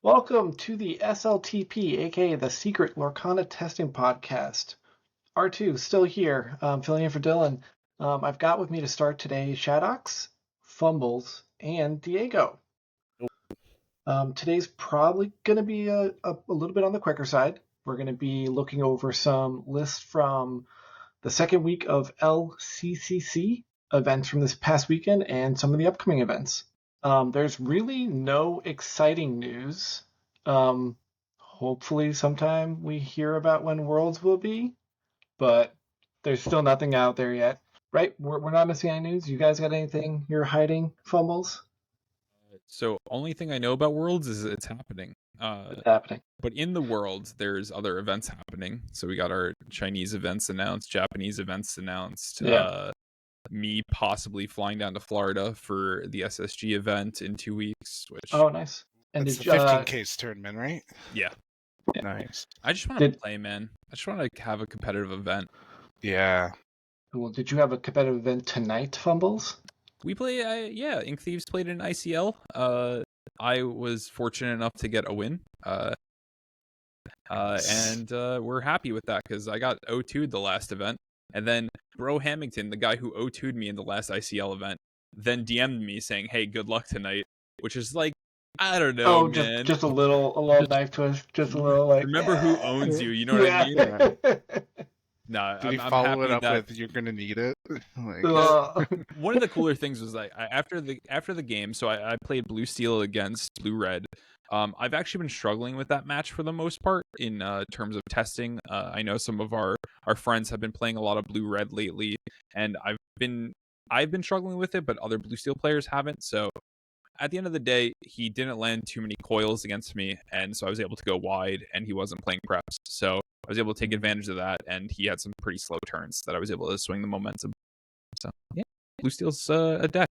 Welcome to the SLTP, aka the Secret Lorcana Testing Podcast. R2 still here, filling in for Dylan. I've got with me to start today Shadox, Fumbles, and Diego. Today's probably going to be a little bit on the quicker side. We're going to be looking over some lists from the second week of LCCC events from this past weekend and some of the upcoming events. There's really no exciting news. Hopefully sometime we hear about when Worlds will be, but there's still nothing out there yet. Right? We're not missing any news. You guys got anything you're hiding, Fumbles? So only thing I know about Worlds is it's happening. It's happening. But in the world, there's other events happening. So we got our Chinese events announced, Japanese events announced. Yeah. Me possibly flying down to Florida for the SSG event in 2 weeks. Which nice. And it's the 15K tournament, right? Yeah. Nice. I just want to play, man. I just want to have a competitive event. Yeah. Well, did you have a competitive event tonight, Fumbles? We play, Ink Thieves played in ICL. I was fortunate enough to get a win. And we're happy with that because I got O2'd the last event. And then Bro Hamilton, the guy who O2'd me in the last ICL event, then DM'd me saying, "Hey, good luck tonight," which is like, I don't know, man. Just a little knife twist, just a little like. Remember who owns you? You know what I mean? No, Did he follow it up with "You're gonna need it"? One of the cooler things was like after the game, so I played Blue Steel against Blue Red. I've actually been struggling with that match for the most part in terms of testing. I know some of our friends have been playing a lot of Blue Red lately, and I've been struggling with it, but other Blue Steel players haven't. So at the end of the day, he didn't land too many coils against me, and so I was able to go wide, and he wasn't playing preps. So I was able to take advantage of that, and he had some pretty slow turns that I was able to swing the momentum. So yeah, Blue Steel's a deck.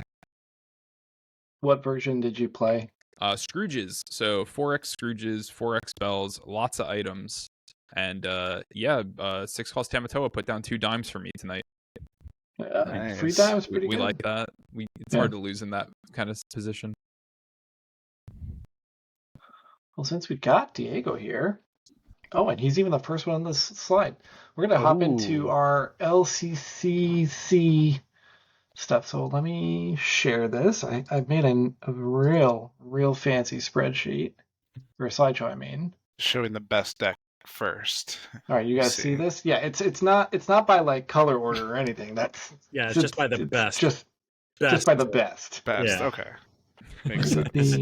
What version did you play? Scrooges. So 4x Scrooges, 4x Bells, lots of items. And 6 cost Tamatoa put down 2 dimes for me tonight. Nice. 3 dimes, pretty good. We like that. It's hard to lose in that kind of position. Well, since we got Diego here, and he's even the first one on this slide, we're going to hop into our LCCC stuff. So let me share this. I've made a real fancy spreadsheet, or a slideshow, I mean. Showing the best deck first. All right, you guys see this? Yeah, it's not by like color order or anything. It's just by the best. Just by the best. Yeah. Okay. Makes sense. So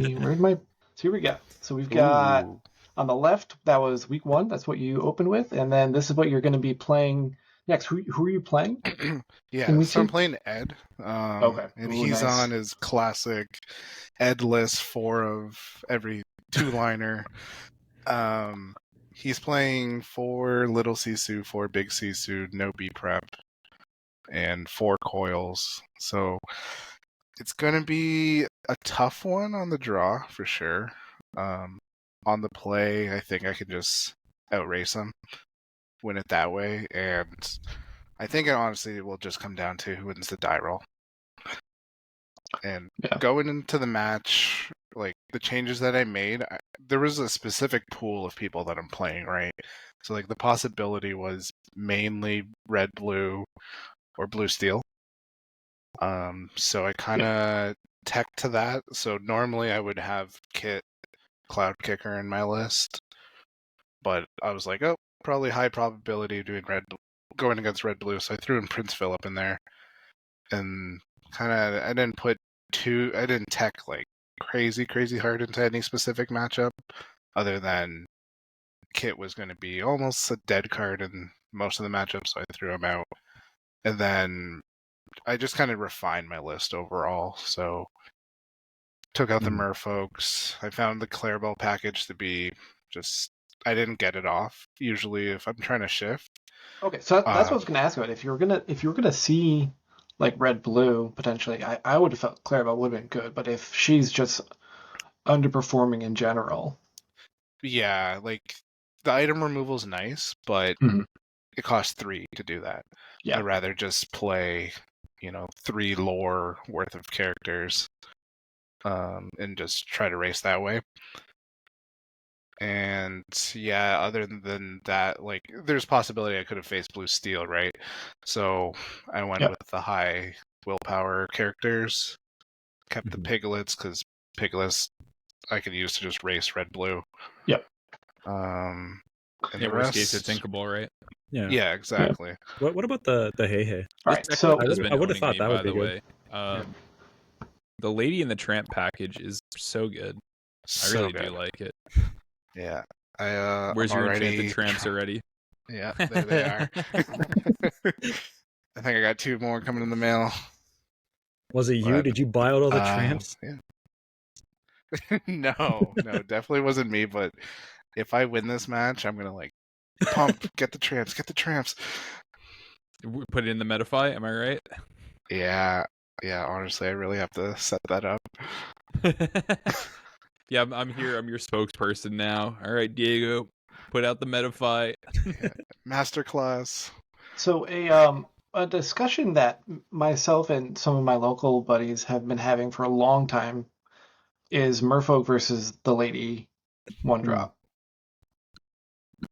here we go. So we've got on the left, that was week 1. That's what you opened with, and then this is what you're going to be playing next. Who are you playing? So I'm playing Ed. Okay. And he's on his classic Ed list, 4 of every 2-liner. He's playing 4 little Sisu, 4 big Sisu, no B prep, and 4 coils. So it's going to be a tough one on the draw for sure. On the play, I think I could just outrace him, win it that way, and I think it honestly will just come down to who wins the die roll. And going into the match, like the changes that I made, there was a specific pool of people that I'm playing, right? So like the possibility was mainly red blue or blue steel. So I kind of tech to that. So normally I would have Kit, Cloud Kicker in my list, but I was like, probably high probability of doing going against red blue. So I threw in Prince Philip in there, and I didn't tech like crazy hard into any specific matchup, other than Kit was going to be almost a dead card in most of the matchups, so I threw him out. And then I just kind of refined my list overall. So took out the merfolks. I found the Clarabelle package to be just, I didn't get it off. Usually if I'm trying to shift. Okay, so that's what I was going to ask about. If you were gonna see like red blue potentially, I would have felt Clarabelle would have been good, but if she's just underperforming in general. Yeah, like the item removal is nice, but it costs 3 to do that. Yeah. I'd rather just play, 3 lore worth of characters, and just try to race that way. And yeah, other than that, like there's possibility I could have faced blue steel, right? So I went with the high willpower characters, kept the piglets because piglets I could use to just race red blue. Yep. And Yeah, the worst rest, case it's inkable, right? Yeah, exactly. What about the hey hey? All right, so I would have thought that would be good. The Lady in the Tramp package is so good. I really do like it. Yeah. Where's your enchanted tramps already? Yeah, there they are. I think I got 2 more coming in the mail. Was it you? Did you buy out all the tramps? Yeah. No, definitely wasn't me. But if I win this match, I'm gonna pump, get the tramps. Put it in the Metafy, am I right? Yeah. Honestly, I really have to set that up. Yeah, I'm here. I'm your spokesperson now. All right, Diego, put out the Metafy. Masterclass. So a discussion that myself and some of my local buddies have been having for a long time is Merfolk versus the Lady one drop.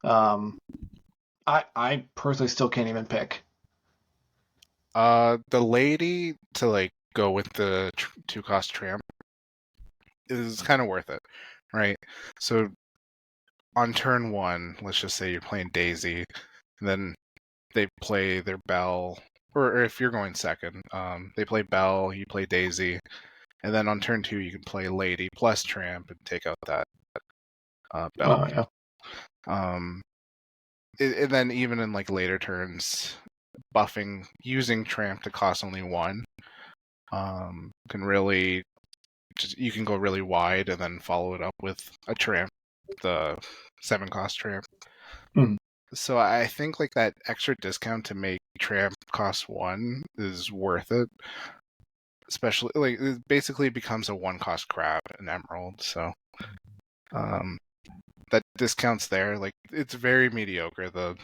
I personally still can't even pick. The Lady to go with the 2-cost tramp is kind of worth it, right? So on turn 1, let's just say you're playing Daisy, and then they play their Belle, or if you're going second, they play Belle, you play Daisy, and then on turn 2 you can play Lady plus Tramp and take out that Belle. Oh, yeah. And then even in later turns, buffing using Tramp to cost only 1 can really you can go really wide and then follow it up with a Tramp, the 7-cost Tramp. So I think that extra discount to make Tramp cost 1 is worth it. Especially it basically becomes a 1-cost crab in Emerald. So that discount's there. It's very mediocre, the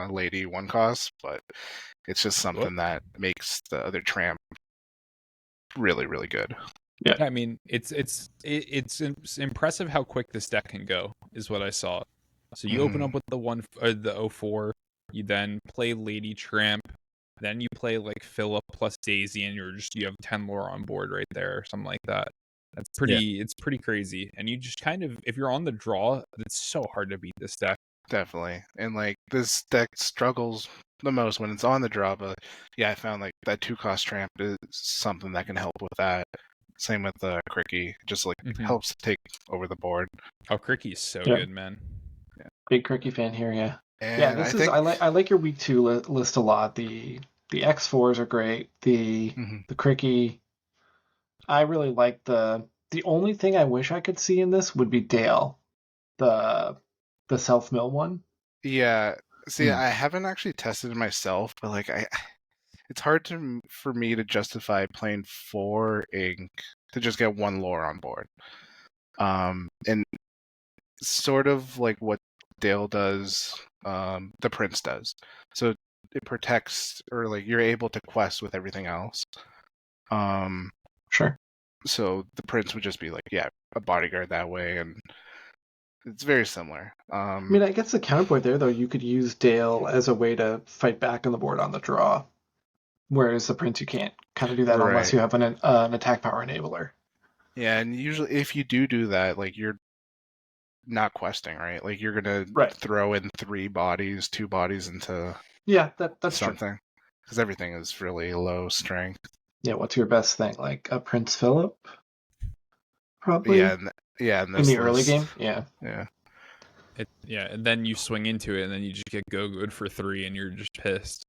Lady 1-cost, but it's just something that makes the other Tramp really, really good. Yeah, I mean, it's impressive how quick this deck can go, is what I saw. So you open up with the 04, you then play Lady Tramp, then you play Philip plus Daisy, and you have 10 lore on board right there, or something like that. That's pretty. It's pretty crazy, and you just kind of, if you're on the draw, it's so hard to beat this deck. Definitely, and this deck struggles the most when it's on the draw. But yeah, I found that 2-cost Tramp is something that can help with that. Same with the Cricky, just helps take over the board. Oh, Cricky's so good, man. Yeah. Big Cricky fan here, yeah. And I like your week 2 list a lot. The X4s are great. The Cricky. I really like the only thing I wish I could see in this would be Dale, the self-mill one. Yeah. See, I haven't actually tested it myself, but it's hard for me to justify playing 4 ink to just get 1 lore on board. And sort of what Dale does, the Prince does. So it protects, or you're able to quest with everything else. Sure. So the Prince would just be a bodyguard that way, and it's very similar. I mean, I guess the counterpoint there, though, you could use Dale as a way to fight back on the board on the draw, whereas the Prince, you can't kind of do that unless you have an attack power enabler. Yeah, and usually if you do that, you're not questing, right? You're gonna throw in 2 bodies into that's something, because everything is really low strength. Yeah, what's your best thing? A Prince Philip, probably. Yeah, in the early game. Yeah. And then you swing into it, and then you just get go-good for 3, and you're just pissed.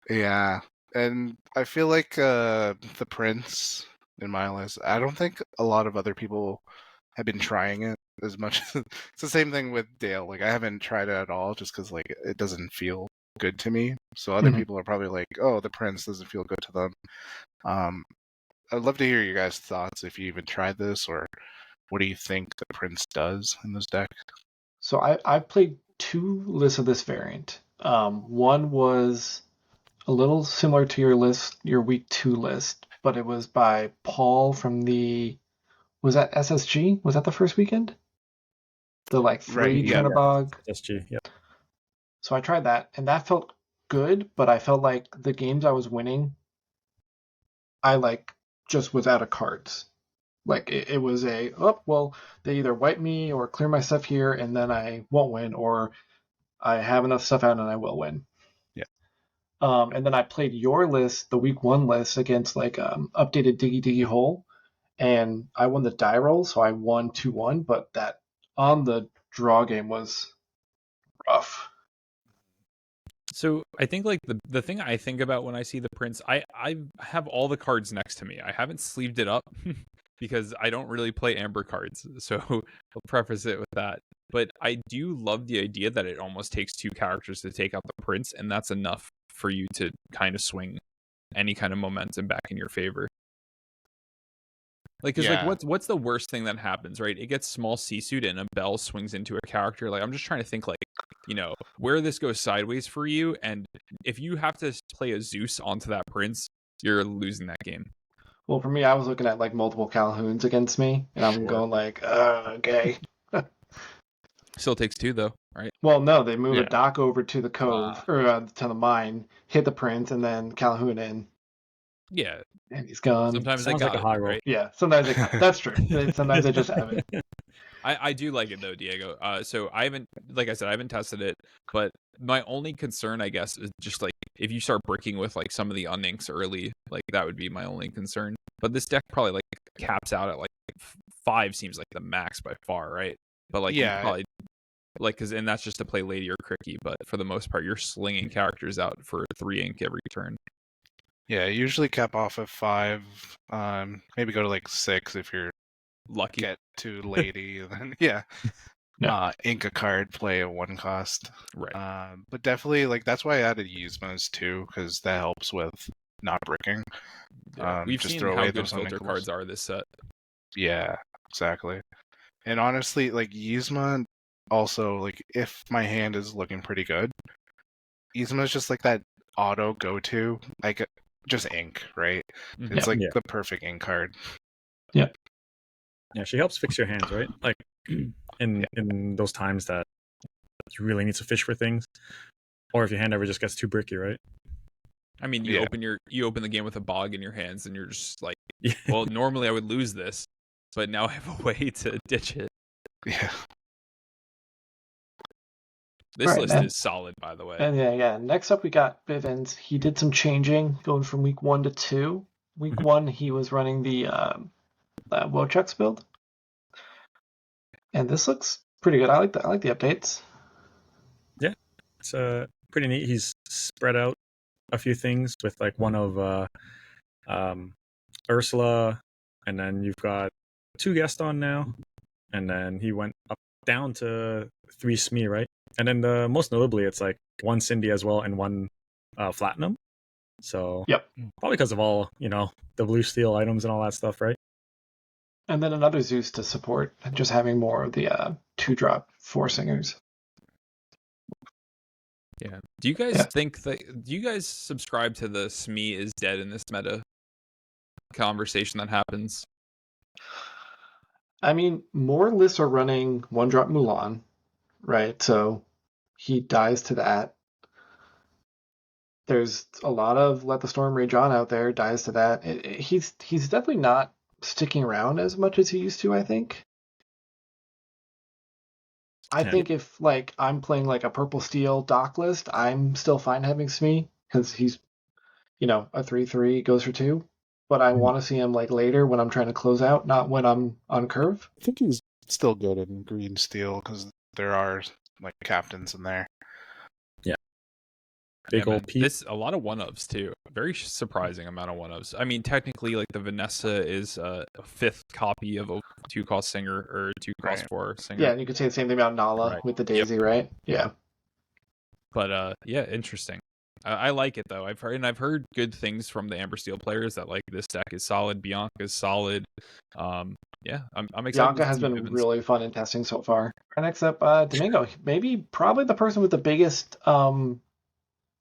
Yeah, and I feel the Prince in my list, I don't think a lot of other people have been trying it as much. It's the same thing with Dale. I haven't tried it at all, just because it doesn't feel good to me. So other people are probably oh, the Prince doesn't feel good to them. I'd love to hear your guys' thoughts if you even tried this, or what do you think the Prince does in this deck? So I've played 2 lists of this variant. One was a little similar to your week 2 list, but it was by Paul from the Was that SSG? Was that the first weekend? The like 3 Right, yeah. Chernabog. SG, yeah. So I tried that, and that felt good, but I felt like the games I was winning, I like just was out of cards. Like it was they either wipe me or clear my stuff here, and then I won't win, or I have enough stuff out and I will win. Yeah. And then I played your list, the week 1 list, against like updated Diggy Diggy Hole, and I won the die roll, so I won 2-1. But that on the draw game was rough. So I think like the thing I think about when I see the prints, I have all the cards next to me. I haven't sleeved it up because I don't really play amber cards. So I'll preface it with that. But I do love the idea that it almost takes 2 characters to take out the prints, and that's enough for you to kind of swing any kind of momentum back in your favor. Like, because like what's the worst thing that happens, right? It gets small C-suit and a bell swings into a character. Like, I'm just trying to think, like, where this goes sideways for you, and if you have to play a Zeus onto that prince, you're losing that game. Well, for me, I was looking at like multiple Calhouns against me, and I'm going like, okay. Still takes 2 though, right? Well, no, they move a dock over to the cove or to the mine, hit the prince, and then Calhoun in. Yeah, and he's gone. Sometimes Sounds they like got a high it, roll. right? Yeah, sometimes they that's true. Sometimes they just have it. I do like it though, Diego. So I haven't, like I said, I haven't tested it, but my only concern, I guess, is just like if you start bricking with like some of the uninks early, like that would be my only concern. But this deck probably like caps out at like 5 seems like the max by far, right? But like you probably like and that's just to play Lady or Cricky, but for the most part, you're slinging characters out for 3 ink every turn. Yeah, usually cap off at 5. Maybe go to like 6 if you're lucky. Get to Lady, then ink a card, play a 1 cost. Right. But definitely like that's why I added Yzmas too, because that helps with not bricking. Yeah. We've just seen throw how away good those filter uninkables. cards are this set. Yeah, exactly. And honestly, like Yzma, also like if my hand is looking pretty good, Yzma is just like that auto go-to, like just ink, right? It's like the perfect ink card. Yep. Yeah, she helps fix your hands, right? Like in those times that you really need to fish for things, or if your hand ever just gets too bricky, right? I mean, you open the game with a bog in your hands, and you're just like, well, normally I would lose this, but now I have a way to ditch it. Yeah. This list is solid, by the way. And yeah. Next up, we got Bivens. He did some changing, going from week 1 to 2. Week 1, he was running the Wochucks build, and this looks pretty good. I like the updates. Yeah, it's pretty neat. He's spread out a few things with like one of Ursula, and then you've got 2 Gaston now, and then he went down to 3 Smee, right? And then most notably, it's like 1 Cindy as well and 1 Platinum. So probably because of all the blue steel items and all that stuff, right? And then another Zeus to support, just having more of the 2-drop 4 singers. Yeah. Do you guys think that? Do you guys subscribe to the Smee is dead in this meta conversation that happens? I mean, more lists are running 1-drop Mulan, right? So he dies to that. There's a lot of Let the Storm Rage On out there, dies to that. He's definitely not sticking around as much as he used to, I think. I think if like I'm playing like a purple steel dock list, I'm still fine having Smee because he's a 3/3 goes for 2. But I want to see him like later when I'm trying to close out, not when I'm on curve. I think he's still good in green steel because there are like captains in there. Yeah. Big old Pete. A lot of 1-ofs too. Very surprising amount of 1-ofs. I mean, technically, like the Vanessa is a 5th copy of a 2-cost singer or 2-cost 4 singer. Yeah, and you could say the same thing about Nala with the Daisy, right? Yeah. But interesting. I like it though. I've heard good things from the Amber Steel players that like this deck is solid. Bianca's solid. I'm excited. Bianca has been really fun in testing so far. Next up, Domingo. Probably the person with the biggest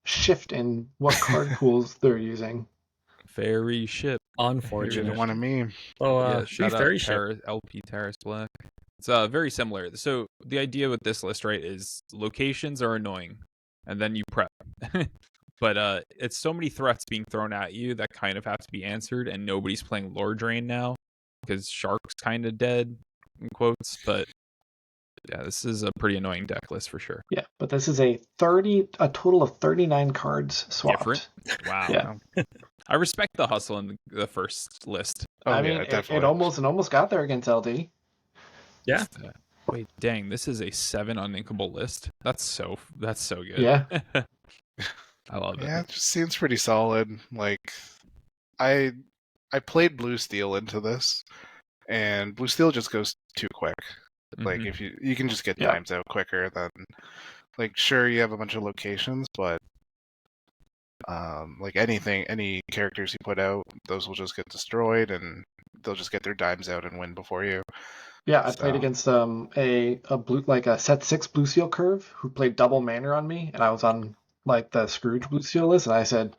shift in what card pools they're using. Fairy ship. You're one of me. So Yeah, free shout out fairy ship. LP Terrace Black. It's very similar. So the idea with this list, right, is locations are annoying, and then you prep. But it's so many threats being thrown at you that kind of have to be answered, and nobody's playing Lore Drain now because Shark's kind of dead, in quotes. But yeah, this is a pretty annoying deck list for sure. Yeah, but this is a total of 39 cards swapped. Different. Wow. Yeah. I respect the hustle in the first list. Oh, I yeah, mean, it definitely. almost got there against LD. Yeah. Wait, dang, this is a 7 uninkable list. That's so good. Yeah. I love it. Yeah, it just seems pretty solid. Like, I played Blue Steel into this, and Blue Steel just goes too quick. Like, Mhm. if you can just get Yeah. times out quicker than, like, sure, you have a bunch of locations, but like any characters you put out, those will just get destroyed, and they'll just get their dimes out and win before you. Yeah, I played against a blue, like a set 6 Blue Steel curve who played double mana on me, and I was on like the Scrooge Blue Steel list, and I said,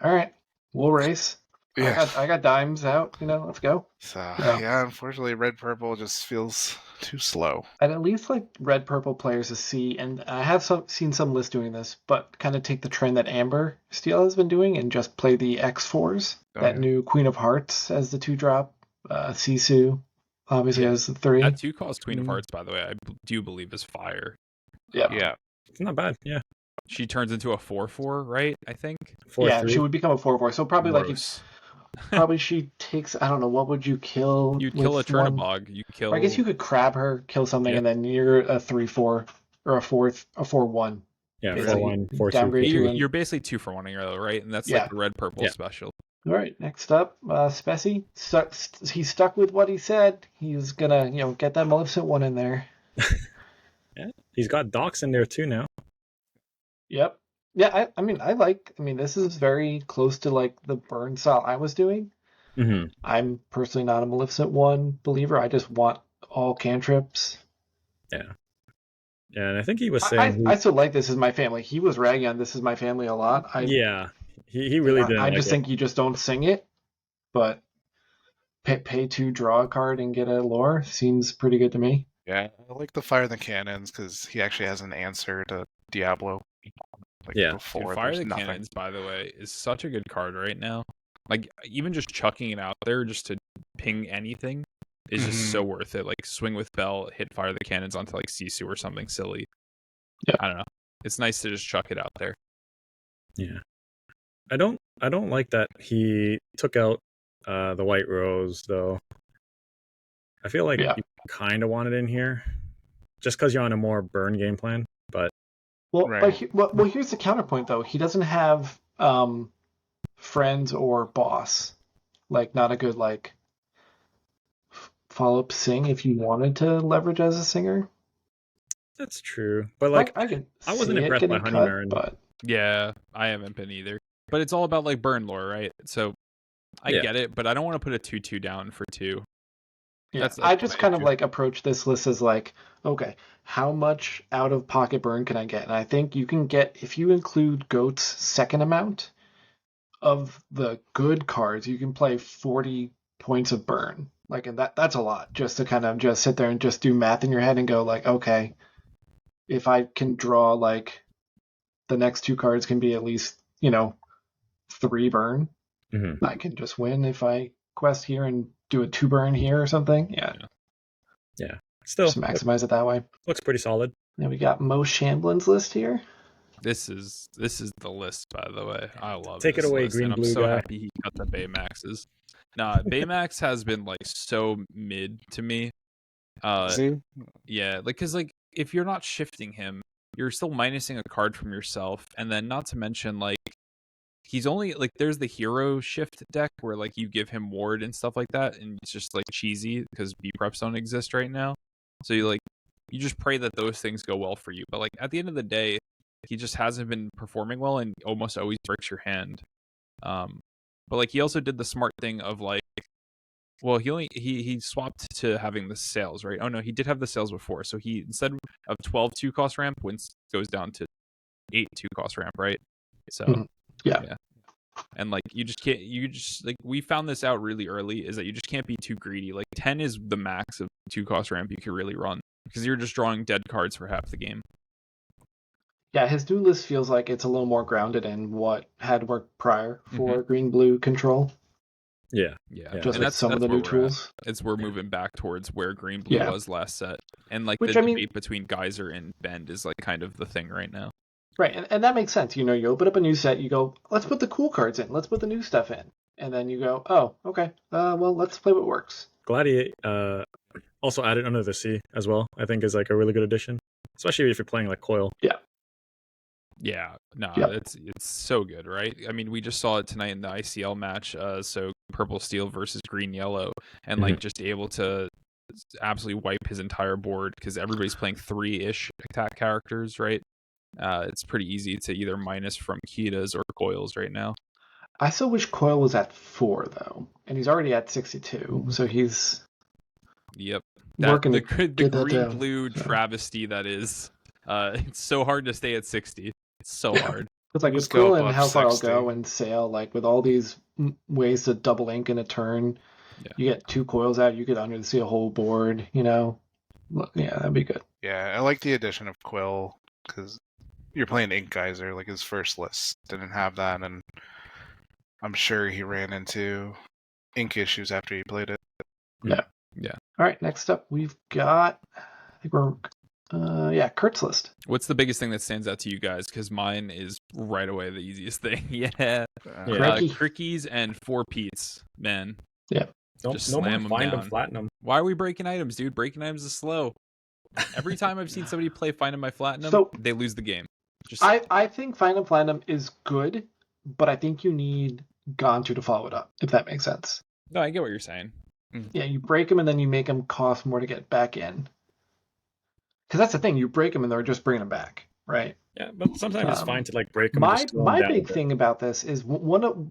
"All right, we'll race. Yeah. I got dimes out, let's go." So Yeah. yeah, unfortunately, red purple just feels too slow. And at least like red purple players to see, and I have seen some lists doing this, but kind of take the trend that Amber Steel has been doing and just play the X4s. Oh, That yeah. new Queen of Hearts as the 2-drop, Sisu obviously has the 3. That 2 cost Queen of Hearts, by the way, I do believe is fire. Yeah. Yeah. It's not bad. Yeah. She turns into a 4/4, right? I think. 4/3. She would become a 4/4. So probably Gross. probably she takes, I don't know, what would you kill? You'd kill a with one? Turnabog. You kill. Or I guess you could crab her, kill something, Yeah. and then you're a 3/4 or a 4/1. Yeah, Basically, 4/1, 4/2. downgrade You're, and- you're basically 2 for 1-ing her, though, right? And that's Yeah. like the red purple Yeah. special. All right, next up, Spessy. He stuck with what he said. He's gonna, get that Maleficent one in there. Yeah. He's got Docs in there too now. Yep. Yeah, I mean, this is very close to like the burn style I was doing. Mm-hmm. I'm personally not a Maleficent one believer. I just want all cantrips. Yeah, and I think he was saying I still like This Is My Family. He was ragging on This Is My Family a lot. yeah, he really didn't. I like just think you just don't sing it, but pay to draw a card and get a lore seems pretty good to me. Yeah, I like the Fire the Cannons because he actually has an answer to Diablo. Like, Yeah. before Dude, Fire there's the nothing. Cannons, by the way, is such a good card right now. Like, even just chucking it out there just to ping anything is just so worth it. Like, swing with Bell, hit Fire the Cannons onto, like, Sisu or something silly. Yeah. I don't know. It's nice to just chuck it out there. Yeah, I don't like that he took out the White Rose though. I feel like you kind of want it in here, just because you're on a more burn game plan. But Well, Right. well, here's the counterpoint though. He doesn't have friends or boss. Like, not a good like follow-up sing if you wanted to leverage as a singer. that's true. But like, I could. I wasn't see it impressed by getting Honey cut, Marin. but Yeah, I haven't been either. But it's all about, like, burn lore, right? So I Yeah. get it, but I don't want to put a 2/2 down for 2. yeah, That's I just way kind of too- like approach this list as like, okay, how much out of pocket burn can I get? And I think you can get, if you include Goat's second amount of the good cards, you can play 40 points of burn. Like, and that's a lot just to kind of just sit there and just do math in your head and go like, okay, if I can draw like the next 2 cards can be at least, 3 burn, Mhm. I can just win if I quest here and do a 2 burn here or something. Yeah. Still Just maximize it that way. looks pretty solid. Then we got Mo Shamblin's list here. This is the list, by the way. I love Take it this away, list, green and I'm blue so guy. happy he cut the Baymaxes. Nah, Baymax has been like so mid to me. See? Yeah, like, because like if you're not shifting him, you're still minusing a card from yourself, and then not to mention like he's only like there's the hero shift deck where like you give him ward and stuff like that, and it's just like cheesy because B preps don't exist right now. So you just pray that those things go well for you. But like at the end of the day, he just hasn't been performing well and almost always breaks your hand. But like he also did the smart thing of like, well, he swapped to having the sales, right? Oh no, he did have the sales before. So he, instead of 12 2 cost ramp, goes down to 8 2 cost ramp, right? So Mhm. Yeah. And like you just like we found this out really early, is that you just can't be too greedy. Like 10 is the max of 2-cost ramp you could really run, because you're just drawing dead cards for half the game. Yeah, his new list feels like it's a little more grounded in what had worked prior for green-blue control. Yeah. Just and like some of the new tools. We're moving back towards where green-blue was last set. And like the debate between Geyser and Bend is like kind of the thing right now. Right, and that makes sense. You know, you open up a new set, you go, let's put the cool cards in, let's put the new stuff in. And then you go, oh, okay, well, let's play what works. Gladiate also added Under the Sea as well, I think is like a really good addition. Especially if you're playing like Coil. Yeah, no, it's so good, right? I mean, we just saw it tonight in the ICL match, so Purple Steel versus Green Yellow, and like just able to absolutely wipe his entire board, because everybody's playing 3-ish attack characters, right? It's pretty easy to either minus from Kitas or Coils right now. I still wish Coil was at 4, though, and he's already at 62, so he's working the get that green-blue down. travesty that is. It's so hard to stay at 60. It's so hard. It's like with Quill and how far I'll go and Sail, like with all these ways to double ink in a turn, you get 2 Coils out, you could Under the Sea a whole board, you know? Yeah, that'd be good. Yeah, I like the addition of Quill, because you're playing Ink Geyser, like his first list didn't have that, and I'm sure he ran into ink issues after he played it. Yeah. All right, next up we've got, I think we're, Kurt's list. What's the biggest thing that stands out to you guys? Because mine is right away the easiest thing. Crickies and 4 Pete's, man. Yeah. Just slam them find down. them, flatten them. Why are we breaking items, dude? Breaking items is slow. Every time I've seen somebody play Find 'em by Platinum, they lose the game. I think Find 'em Platinum is good, but I think you need Gontu to follow it up, if that makes sense. No, I get what you're saying. Yeah, you break them and then you make them cost more to get back in. Because that's the thing, you break them and they're just bringing them back, right? Yeah, but sometimes it's fine to like break them. My big thing about this is one of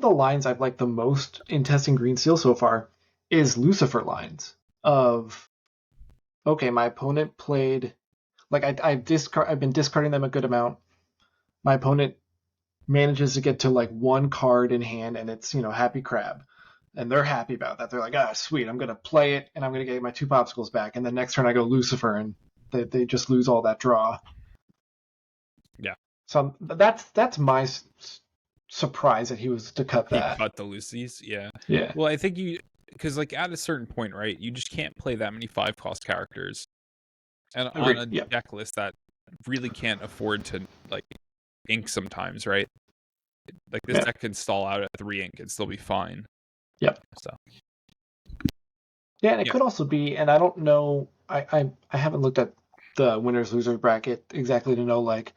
the lines I've liked the most in testing Green Steel so far is Lucifer lines of, okay, my opponent played, like I've been discarding them a good amount. My opponent manages to get to like 1 card in hand, and it's, Happy Crab, and they're happy about that. They're like, sweet, I'm gonna play it, and I'm gonna get my 2 popsicles back. And then next turn I go Lucifer, and they just lose all that draw. Yeah. So that's my surprise that he was to cut that. He cut the Lucy's, yeah. Yeah. Well, I think because like at a certain point, right, you just can't play that many 5-cost characters, and on a deck list that really can't afford to like ink sometimes, right? Like this deck can stall out at 3 ink and still be fine. Yep. So. Yeah, and it could also be, and I don't know, I haven't looked at the winners losers bracket exactly to know like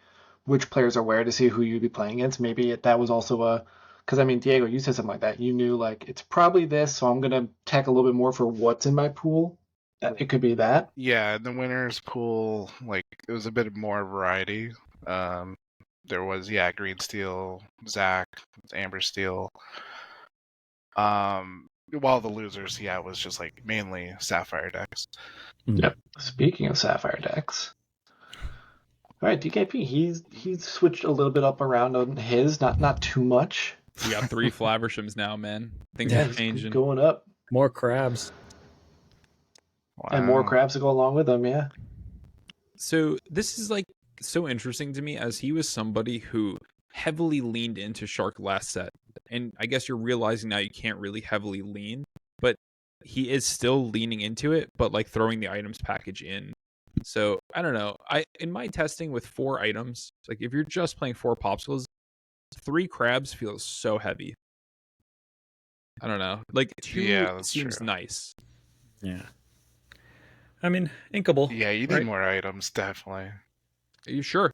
which players are where to see who you'd be playing against. Maybe that was also because I mean, Diego, you said something like that. You knew like it's probably this, so I'm gonna tech a little bit more for what's in my pool. It could be that. Yeah, the winners pool, like it was a bit more variety. There was Green Steel, Zach, Amber Steel. While the losers, it was just like mainly Sapphire decks. Yep. Speaking of Sapphire decks. All right, DKP, he's switched a little bit up around on his, not too much. We got 3 Flavershams now, man. Things are changing. Going up. More crabs. Wow. And more crabs to go along with them, yeah. So this is like so interesting to me, as he was somebody who heavily leaned into Shark last set. And I guess you're realizing now you can't really heavily lean, but he is still leaning into it, but like throwing the items package in. So I don't know. In my testing with 4 items, like if you're just playing 4 popsicles, 3 crabs feels so heavy. I don't know. Like 2 seems true. Nice. Yeah. I mean, inkable. Yeah, you need more items, definitely. Are you sure?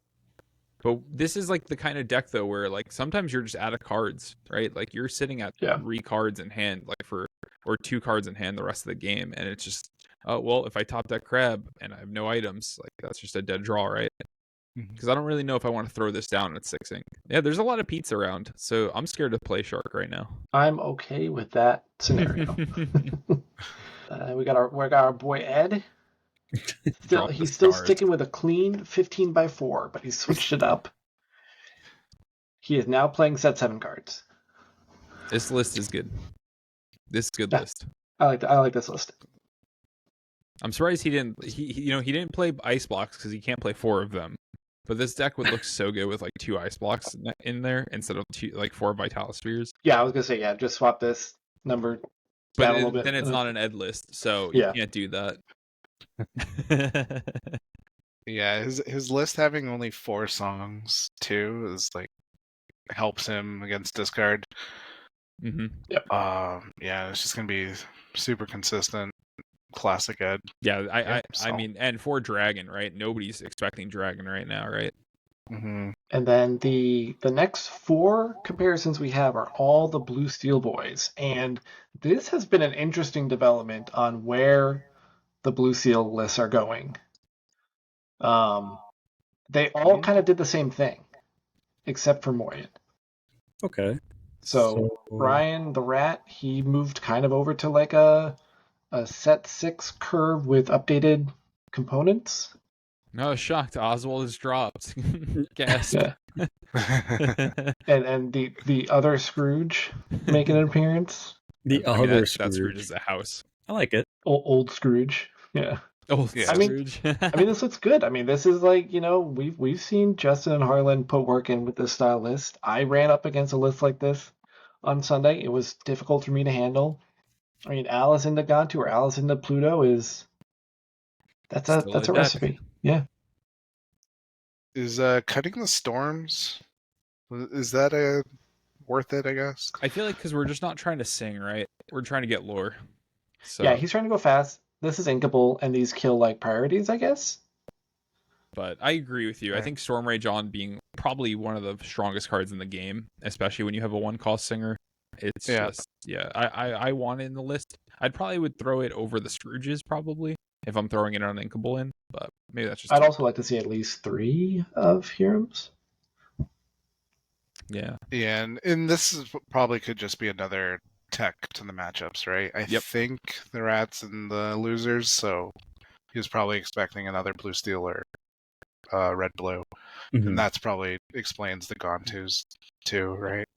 But this is like the kind of deck though where like sometimes you're just out of cards, right? Like you're sitting at 3 cards in hand, like or 2 cards in hand the rest of the game, and it's just, oh well, if I top that crab and I have no items, like that's just a dead draw, right? Because I don't really know if I want to throw this down at 6 ink. Yeah, there's a lot of Pete's around, so I'm scared to play Shark right now. I'm okay with that scenario. We got our boy Ed. He's still sticking with a clean 15 by 4, but he switched it up. He is now playing set 7 cards. This list is good. This is a good Yeah. list. I like this list. I'm surprised he didn't play ice blocks because he can't play 4 of them. But this deck would look so good with like 2 ice blocks in there instead of 4 vital spheres. Yeah, I was gonna say just swap this number down a little bit. Then it's not an ed list, so Yeah. you can't do that. Yeah, his list having only 4 songs too is like helps him against discard. Mm-hmm. Yep. Yeah, it's just gonna be super consistent, classic ed. Yeah, I mean, and for Dragon, right? Nobody's expecting Dragon right now, right? Mm-hmm. And then the next 4 comparisons we have are all the Blue Steel boys, and this has been an interesting development on where the Blue Steel lists are going. They all kind of did the same thing, except for Moyen. Okay. So Ryan the Rat, he moved kind of over to like a set 6 curve with updated components. No, shocked. Oswald is dropped. Gasp. Yeah. and the other Scrooge making an appearance. That Scrooge. Scrooge is a house. I like it. Old Scrooge. Yeah. Oh, Yeah. Scrooge. I mean, this looks good. I mean, this is like, we've seen Justin and Harlan put work in with this style list. I ran up against a list like this on Sunday. It was difficult for me to handle. I mean, Alice into Gantu or Alice into Pluto that's a deck. recipe. Yeah. Is cutting the storms, is that worth it, I guess? I feel like because we're just not trying to sing, right? We're trying to get lore. So, Yeah, he's trying to go fast. This is inkable, and these kill like priorities, I guess. But I agree with you. I Right. think Storm Rage On being probably one of the strongest cards in the game, especially when you have a 1-cost singer. It's just I want it in the list. I'd probably would throw it over the Scrooges probably if I'm throwing it on inkable in, but maybe that's just I'd also like to see at least 3 of Heroes. yeah. Yeah, and this is probably could just be another tech to the matchups, right? I Yep. think the Rats and the Losers, so he was probably expecting another Blue Steel or Red Blue, Mhm. and that's probably explains the Gontus too, right?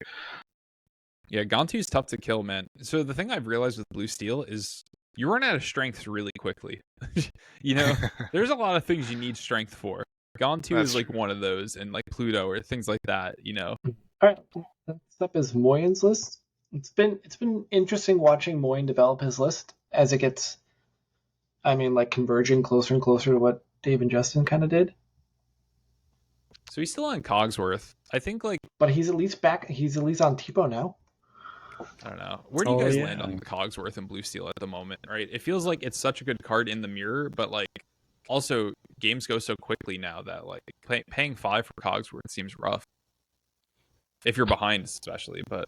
Yeah, Gantu's tough to kill, man. So the thing I've realized with Blue Steel is you run out of strength really quickly. There's a lot of things you need strength for. Gantu That's is like true. one of those, and like Pluto or things like that, All right, next up is Moyen's list. It's been interesting watching Moyen develop his list as it gets, converging closer and closer to what Dave and Justin kind of did. So he's still on Cogsworth. I think But he's at least back. He's at least on Tipo now. I don't know. Where do you guys land yeah. on Cogsworth and Blue Steel at the moment, right? It feels like it's such a good card in the mirror, but like also games go so quickly now that like paying 5 for Cogsworth seems rough. If you're behind especially, but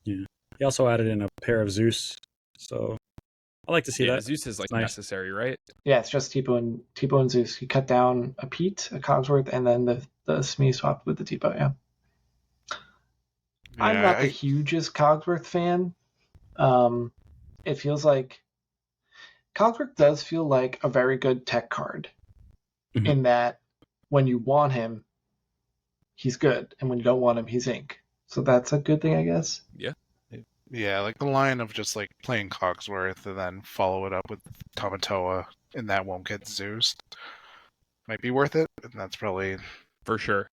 He also added in a pair of Zeus, so I like to see that. Zeus is like It's nice. necessary, right? Yeah, it's just Tipo and Zeus. He cut down a Pete, a Cogsworth, and then the Smee swapped with the Tipo. Yeah. I'm not the hugest Cogsworth fan. It feels like Cogsworth does feel like a very good tech card Mhm. in that when you want him, he's good, and when you don't want him, he's ink. So that's a good thing, I guess. Yeah, like the line of just like playing Cogsworth and then follow it up with Tamatoa, and that won't get Zeus. Might be worth it, and that's probably For sure.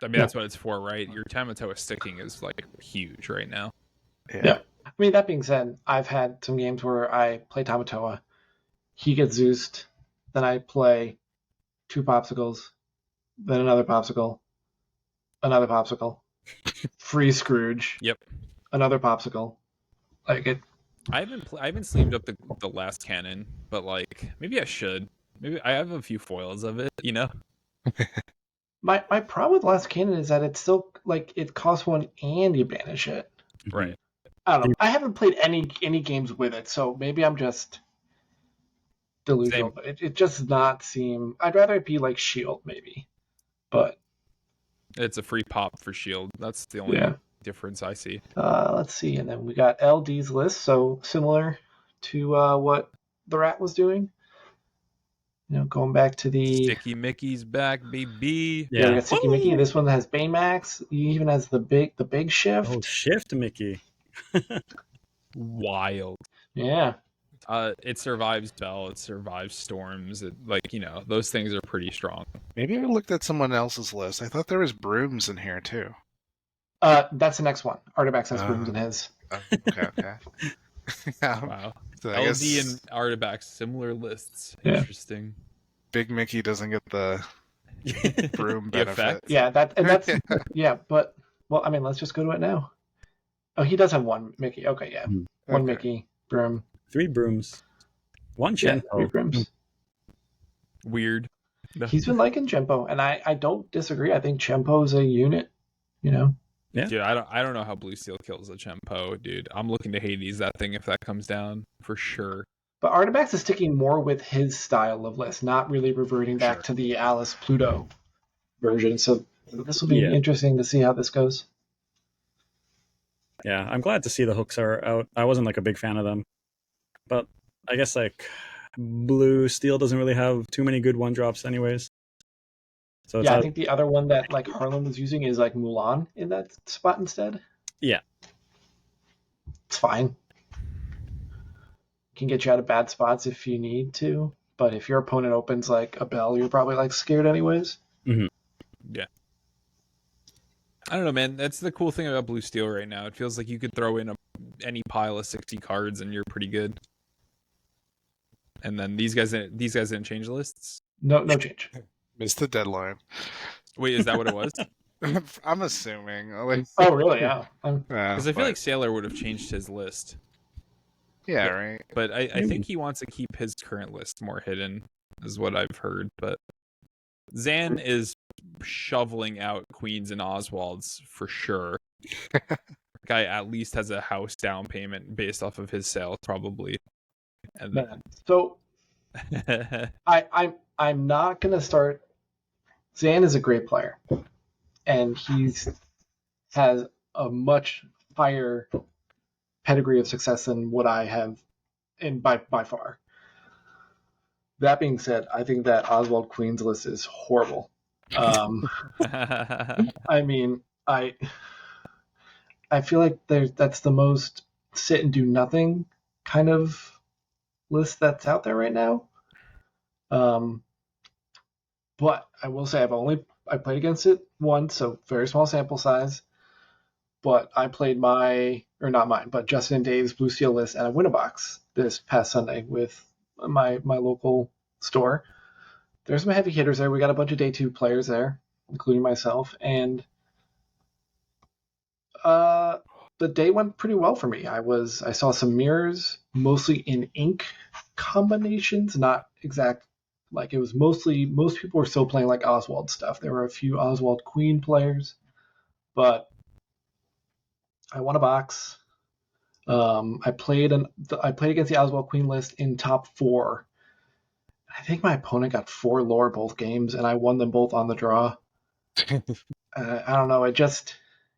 I mean, that's what it's for, right? Your Tamatoa sticking is like huge right now. Yeah. I mean, that being said, I've had some games where I play Tamatoa, he gets Zeused, then I play 2 popsicles, then another popsicle, free Scrooge, Yep. another popsicle. Like it. I haven't sleeved up the last cannon, but like maybe I should. Maybe I have a few foils of it, My problem with Last Cannon is that it's still like it costs 1 and you banish it. Right. I don't know. I haven't played any games with it, so maybe I'm just delusional. Same. But it just does not seem. I'd rather it be like Shield maybe, but It's a free pop for shield. That's the only difference I see. let's see. And then we got LD's list, so similar to what the Rat was doing. going back to the Sticky Mickey's back, baby. we got Sticky Mickey. This one has Baymax. He even has the big shift. Oh, shift Mickey. Wild. Yeah. It survives Bell. It survives storms. Those things are pretty strong. Maybe I looked at someone else's list. I thought there was brooms in here too. That's the next one. Artifax has brooms in his. Okay. Yeah. Wow. So I LD guess and Artifax, similar lists. Yeah. Interesting. Big Mickey doesn't get the broom The benefit. effect? Yeah, that's yeah, but I mean, let's just go to it now. Oh, he does have one Mickey. Okay, yeah. One Okay. Mickey broom. 3 brooms. 1 Yeah, Chenpo. 3 brooms. Weird. He's been liking Chempo, and I don't disagree. I think Chempo's a unit, Yeah. Dude, I don't know how Blue Steel kills a Chempo, dude. I'm looking to Hades that thing if that comes down for sure. But Artifax is sticking more with his style of list, not really reverting back to the Alice Pluto version. So this will be interesting to see how this goes. Yeah, I'm glad to see the hooks are out. I wasn't like a big fan of them, but I guess like Blue Steel doesn't really have too many good 1-drops anyways. So it's I think the other one that like Harlan was using is like Mulan in that spot instead. Yeah. It's fine. Can get you out of bad spots if you need to, but if your opponent opens like a Bell, you're probably like scared anyways. Yeah. I don't know, man. That's the cool thing about Blue Steel right now. It feels like you could throw in any pile of 60 cards and you're pretty good. And then these guys didn't change lists? No change. Missed the deadline. Wait, is that what it was? I'm assuming. Like, Oh, really? Yeah. Because I feel like Sailor would have changed his list. Yeah, right. But I think he wants to keep his current list more hidden, is what I've heard. But Zan is shoveling out Queens and Oswalds for sure. Guy at least has a house down payment based off of his sale, probably. And Man. So I'm not gonna start. Zan is a great player, and has a much higher pedigree of success than what I have, and by far. That being said, I think that Oswald Queen's list is horrible. I mean, I feel like that's the most sit and do nothing kind of list that's out there right now. But I will say I played against it once, so very small sample size. But I played but Justin and Dave's Blue Steel list at a Winnabox this past Sunday with my local store. There's some heavy hitters there. We got a bunch of day 2 players there, including myself, and the day went pretty well for me. I saw some mirrors, mostly in ink combinations, not exact. Like it was most people were still playing like Oswald stuff. There were a few Oswald Queen players, but I won a box. I played against the Oswald Queen list in top 4. I think my opponent got 4 lore both games, and I won them both on the draw. I don't know.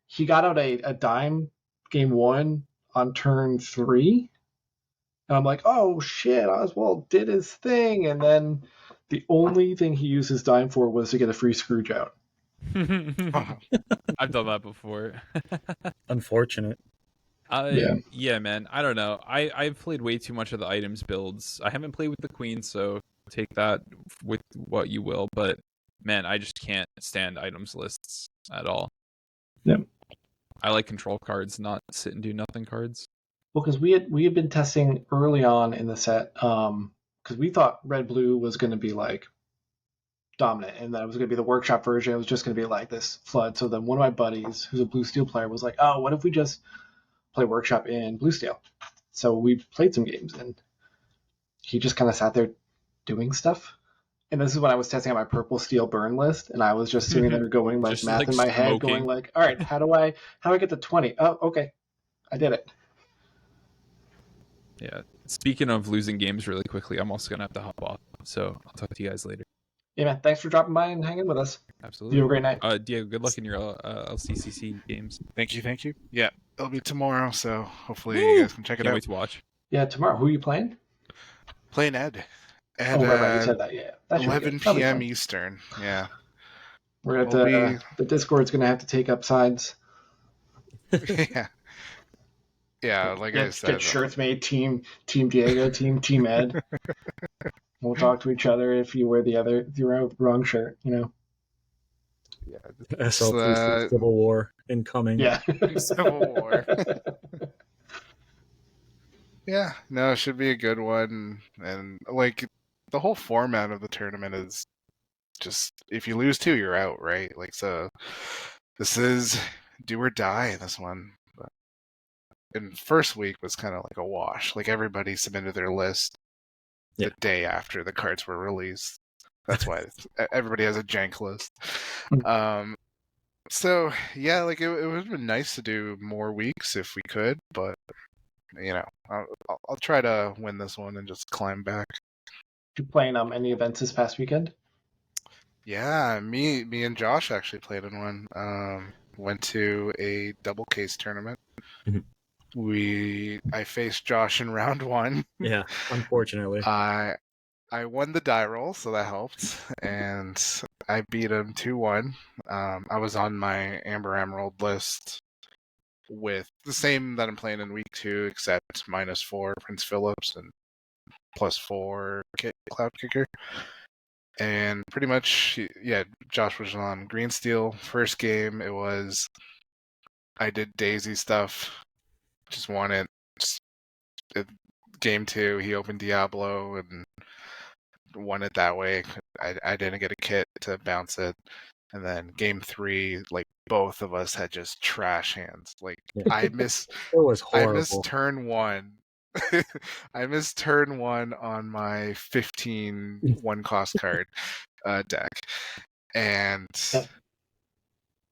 He got out a dime game 1 on turn 3, and I'm like, oh shit, Oswald did his thing, and then the only thing he used his dime for was to get a free Scrooge out. I've done that before. Unfortunate. Yeah, man. I don't know. I've played way too much of the items builds. I haven't played with the Queen, so take that with what you will. But man, I just can't stand items lists at all. Yep. I like control cards, not sit and do nothing cards. Well, because we had been testing early on in the set, because we thought Red Blue was going to be like dominant, and that it was going to be the workshop version. It was just going to be like this flood. So then one of my buddies, who's a Blue Steel player, was like, "Oh, what if we just play workshop in Blue Steel?" So we played some games, and he just kind of sat there doing stuff. And this is when I was testing out my purple steel burn list, and I was just sitting there going like Just, math like, in my head, smoking. going like, "All right, how do I get to 20? Oh, okay, I did it." Yeah. Speaking of losing games really quickly, I'm also gonna have to hop off. So I'll talk to you guys later. Yeah, man. Thanks for dropping by and hanging with us. Absolutely. You have a great night. Diego, good luck in your LCCC games. Thank you. Yeah, it'll be tomorrow, so hopefully you guys can check it Can't out. wait to watch. Yeah, tomorrow. Who are you playing? Playing Ed. At right. You said that. Yeah, that should be 11 good. That'll be p.m. fun. Eastern. Yeah. We're at We'll be the Discord's going to have to take up sides. yeah. Yeah, like I Get said. shirts made. Team Diego. Team Ed. We'll talk to each other if you wear the wrong shirt. Yeah, SLTC Civil War incoming. Yeah. Civil War. Yeah, no, it should be a good one. And like the whole format of the tournament is just if you lose two, you're out, right? Like so this is do or die, this one. But and first week was kind of like a wash. Like everybody submitted their list the day after the cards were released. That's why everybody has a jank list. So yeah, like it would have been nice to do more weeks if we could, but I'll try to win this one and just climb back. You playing any events this past weekend? Yeah, me and Josh actually played in one. Went to a double case tournament. I faced Josh in round one. Yeah, unfortunately. I won the die roll, so that helped, and I beat him 2-1. I was on my Amber Emerald list with the same that I'm playing in week 2, except -4 Prince Phillips and +4 Cloud Kicker. And pretty much, yeah, Josh was on Green Steel. First game, I did Daisy stuff, just won it. Game 2, he opened Diablo and won it that way. I didn't get a kit to bounce it. And then game 3, like both of us had just trash hands. Like I missed it was horrible. I missed turn 1. I missed turn 1 on my 15 1-cost card deck. And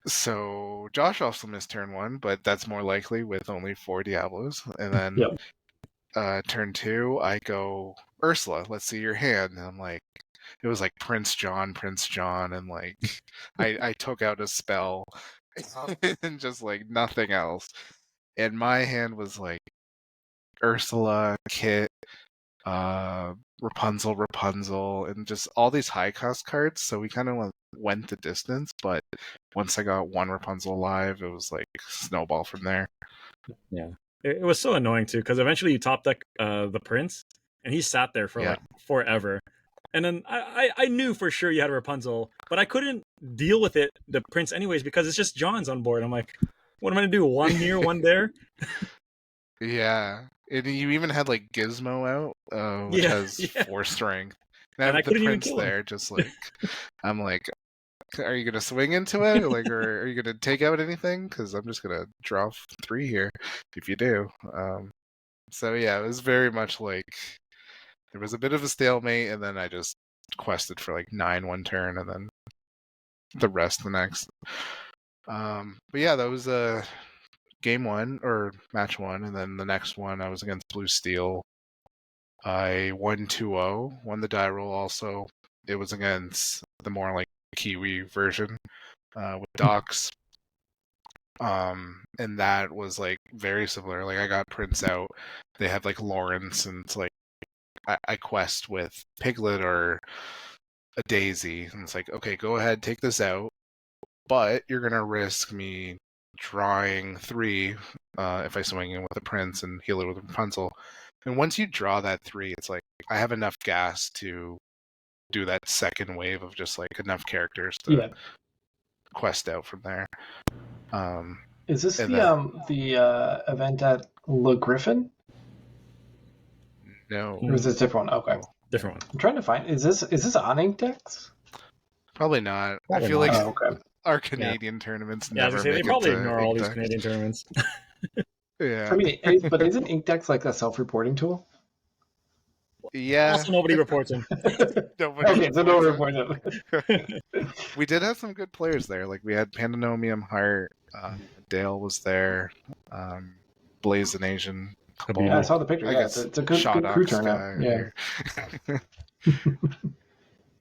so Josh also missed turn 1, but that's more likely with only 4 Diablos. And then turn 2, I go, Ursula, let's see your hand. And I'm like, it was like Prince John, and like I took out a spell and just like nothing else. And my hand was like Ursula, Kit, Rapunzel, and just all these high cost cards. So we kind of went the distance, but once I got one Rapunzel live, it was like snowball from there. Yeah. It was so annoying too, because eventually you top deck the Prince, and he sat there for like forever. And then I knew for sure you had a Rapunzel, but I couldn't deal with the Prince anyways, because it's just John's on board. I'm like, what am I going to do? One here, one there? Yeah. And you even had like Gizmo out, which has 4 strength. And I have the Prince there, just like, I'm like, are you going to swing into it? Like, or are you going to take out anything? Because I'm just going to draw 3 here if you do. So yeah, it was very much like, there was a bit of a stalemate, and then I just quested for like 9 one turn, and then the rest the next. But yeah, that was game 1 or match 1, and then the next one I was against Blue Steel. I won 2-0, won the die roll also. It was against the more like Kiwi version with Docs. And that was like very similar. Like I got Prince out. They had like Lawrence, and it's like I quest with Piglet or a Daisy, and it's like, okay, go ahead, take this out, but you're gonna risk me drawing 3 if I swing in with a Prince and heal it with Rapunzel. And once you draw that 3, it's like I have enough gas to do that second wave of just like enough characters to quest out from there. Is this the event at Le Griffin? No. Or is this a different one? Okay. Different one. I'm trying to find, is this on Index? Probably not. Probably I feel not. like our Canadian tournaments never they make probably it to ignore all these Index. Canadian tournaments. Yeah. I mean, but isn't Inkdex like a self-reporting tool? Yeah. Also, nobody reports him. Okay, so nobody reports him. We did have some good players there. Like we had Pandanomium Heart, Dale was there, Blaze and Asian. Yeah, I saw the picture. Yeah, it's a good crew turnout. Yeah.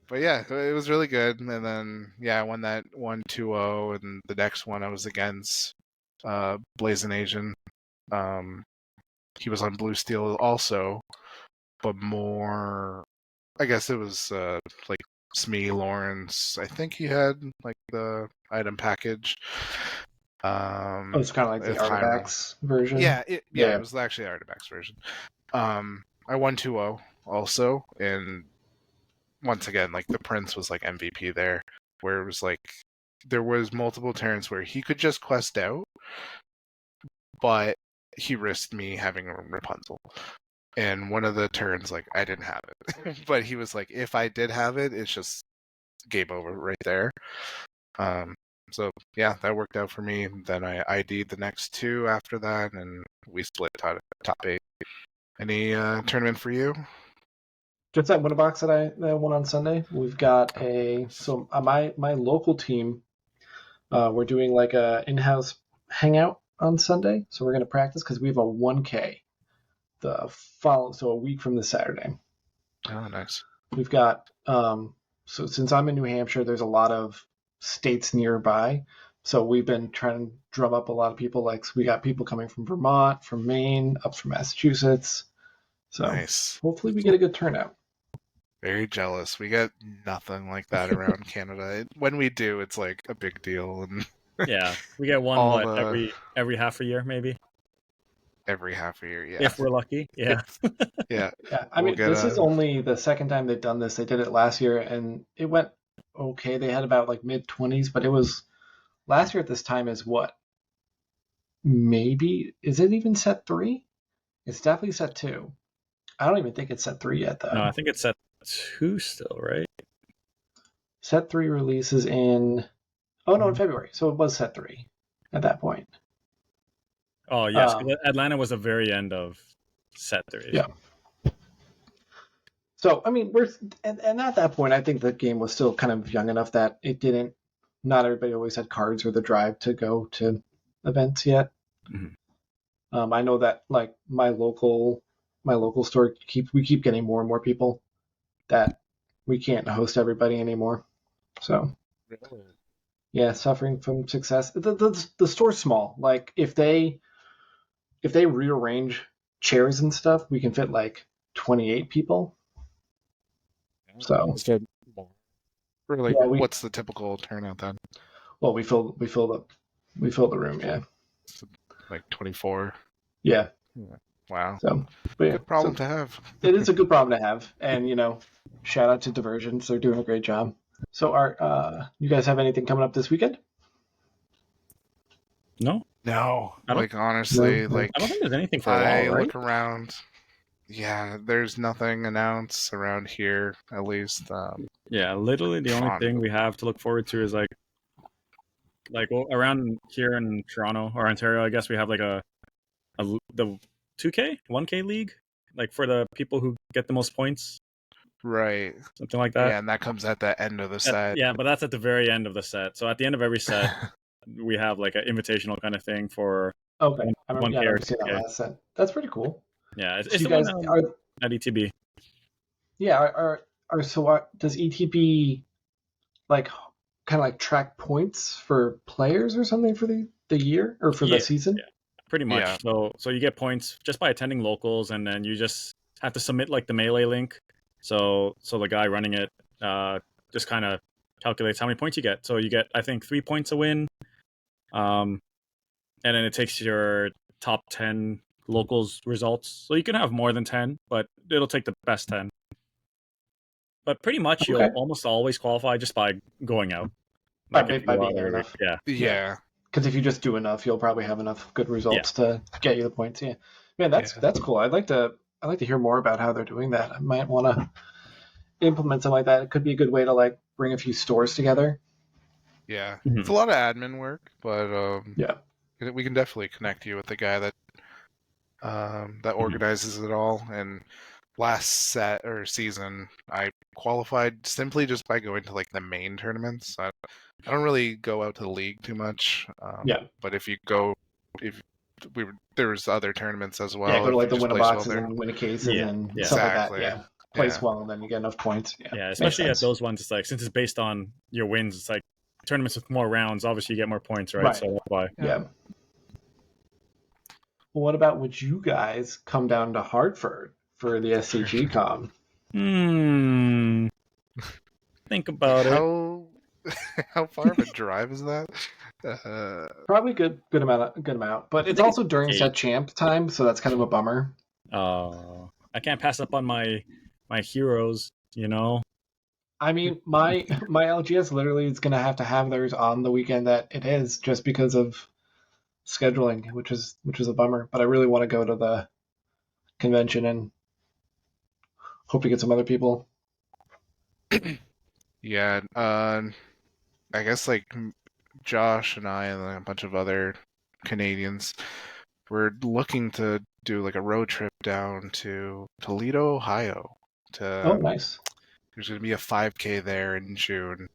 But yeah, it was really good. And then I won that 1-2-0, and the next one I was against Blaze and Asian. He was on Blue Steel also, but more I guess it was like Smee Lawrence. I think he had like the item package. Oh, it's kind of like the if I'm- Artifacts version. Yeah, it was actually the Artifacts version. I won 2-0 also, and once again, like the Prince was like MVP there, where it was like there was multiple turns where he could just quest out, but he risked me having a Rapunzel. And one of the turns, like, I didn't have it. But he was like, if I did have it, it's just game over right there. So, yeah, that worked out for me. Then I ID'd the next two after that, and we split top 8. Any tournament for you? Just that winner box that I won on Sunday. We've got my local team. We're doing like a in-house hangout on Sunday, so we're going to practice because we have a 1K a week from this Saturday. Oh, nice. We've got so since I'm in New Hampshire, there's a lot of states nearby. So we've been trying to drum up a lot of people. Like we got people coming from Vermont, from Maine, up from Massachusetts. So Nice. hopefully we get a good turnout. Very jealous. We got nothing like that around Canada. When we do, it's like a big deal. And Yeah, we get one every half a year, maybe. Every half a year, yeah. If we're lucky, yeah. Yeah. Yeah, I mean, this is only the second time they've done this. They did it last year, and it went okay. They had about like mid-20s, but it was last year at this time is what? Maybe is it even set 3? It's definitely set 2. I don't even think it's set 3 yet, though. No, I think it's set 2 still, right? Set 3 releases in in February, so it was set 3 at that point. Oh yes, Atlanta was the very end of set 3. Yeah. So I mean, and at that point, I think the game was still kind of young enough that it didn't. Not everybody always had cards or the drive to go to events yet. Mm-hmm. I know that like my local store we keep getting more and more people that we can't host everybody anymore. So yeah, suffering from success. The store's small. Like if they rearrange chairs and stuff, we can fit like 28 people. So really, yeah, what's the typical turnout then? Well, we fill the room, yeah. Like 24. Yeah. Wow. So, but yeah, good problem to have. It is a good problem to have, and shout out to Diversions; they're doing a great job. So, you guys have anything coming up this weekend? No. Like honestly, No. like I don't think there's anything for a while, I right? look around. Yeah, there's nothing announced around here, at least. Yeah, literally the only thing we have to look forward to is like around here in Toronto or Ontario, I guess we have like the 2K, 1K league, like for the people who get the most points. Right. Something like that. Yeah, and that comes at the end of the set. Yeah, but that's at the very end of the set. So at the end of every set, we have like an invitational kind of thing for. Okay, I remember 1K or seeing that 2K. last set. That's pretty cool. Yeah, it's So the you guys one at ETB. Yeah, does ETB like kind of like track points for players or something for the year or for the season? Yeah, pretty much. Yeah. So you get points just by attending locals, and then you just have to submit like the melee link. So the guy running it just kind of calculates how many points you get. So you get, I think, 3 points a win, and then it takes your top 10 locals results. So you can have more than 10, but it'll take the best 10. But pretty much you'll almost always qualify just by going out. By being enough. Yeah. Because if you just do enough, you'll probably have enough good results to get you the points. Yeah, man, that's cool. I'd like to hear more about how they're doing that. I might want to implement something like that. It could be a good way to like bring a few stores together. Yeah, It's a lot of admin work, but we can definitely connect you with the guy that organizes it all. And last set or season, I qualified simply just by going to like the main tournaments. I don't really go out to the league too much. But there was other tournaments as well. Yeah, go to like the winner boxes and winner cases and stuff like that. Yeah, place well, and then you get enough points. Yeah, especially at those ones. It's like since it's based on your wins, it's like tournaments with more rounds. Obviously, you get more points, right? So that's why. Yeah. Well, what about would you guys come down to Hartford for the SCG Com? Think about it. How far of a drive is that? Probably good amount. But it's also during set champ time, so that's kind of a bummer. Oh, I can't pass up on my heroes, you know. I mean, my LGS literally is gonna have to have theirs on the weekend that it is, just because of scheduling, which is a bummer. But I really want to go to the convention and hope to get some other people. Yeah, I guess like Josh and I and a bunch of other Canadians, we're looking to do like a road trip down to Toledo, Ohio. Oh, nice. There's going to be a 5K there in June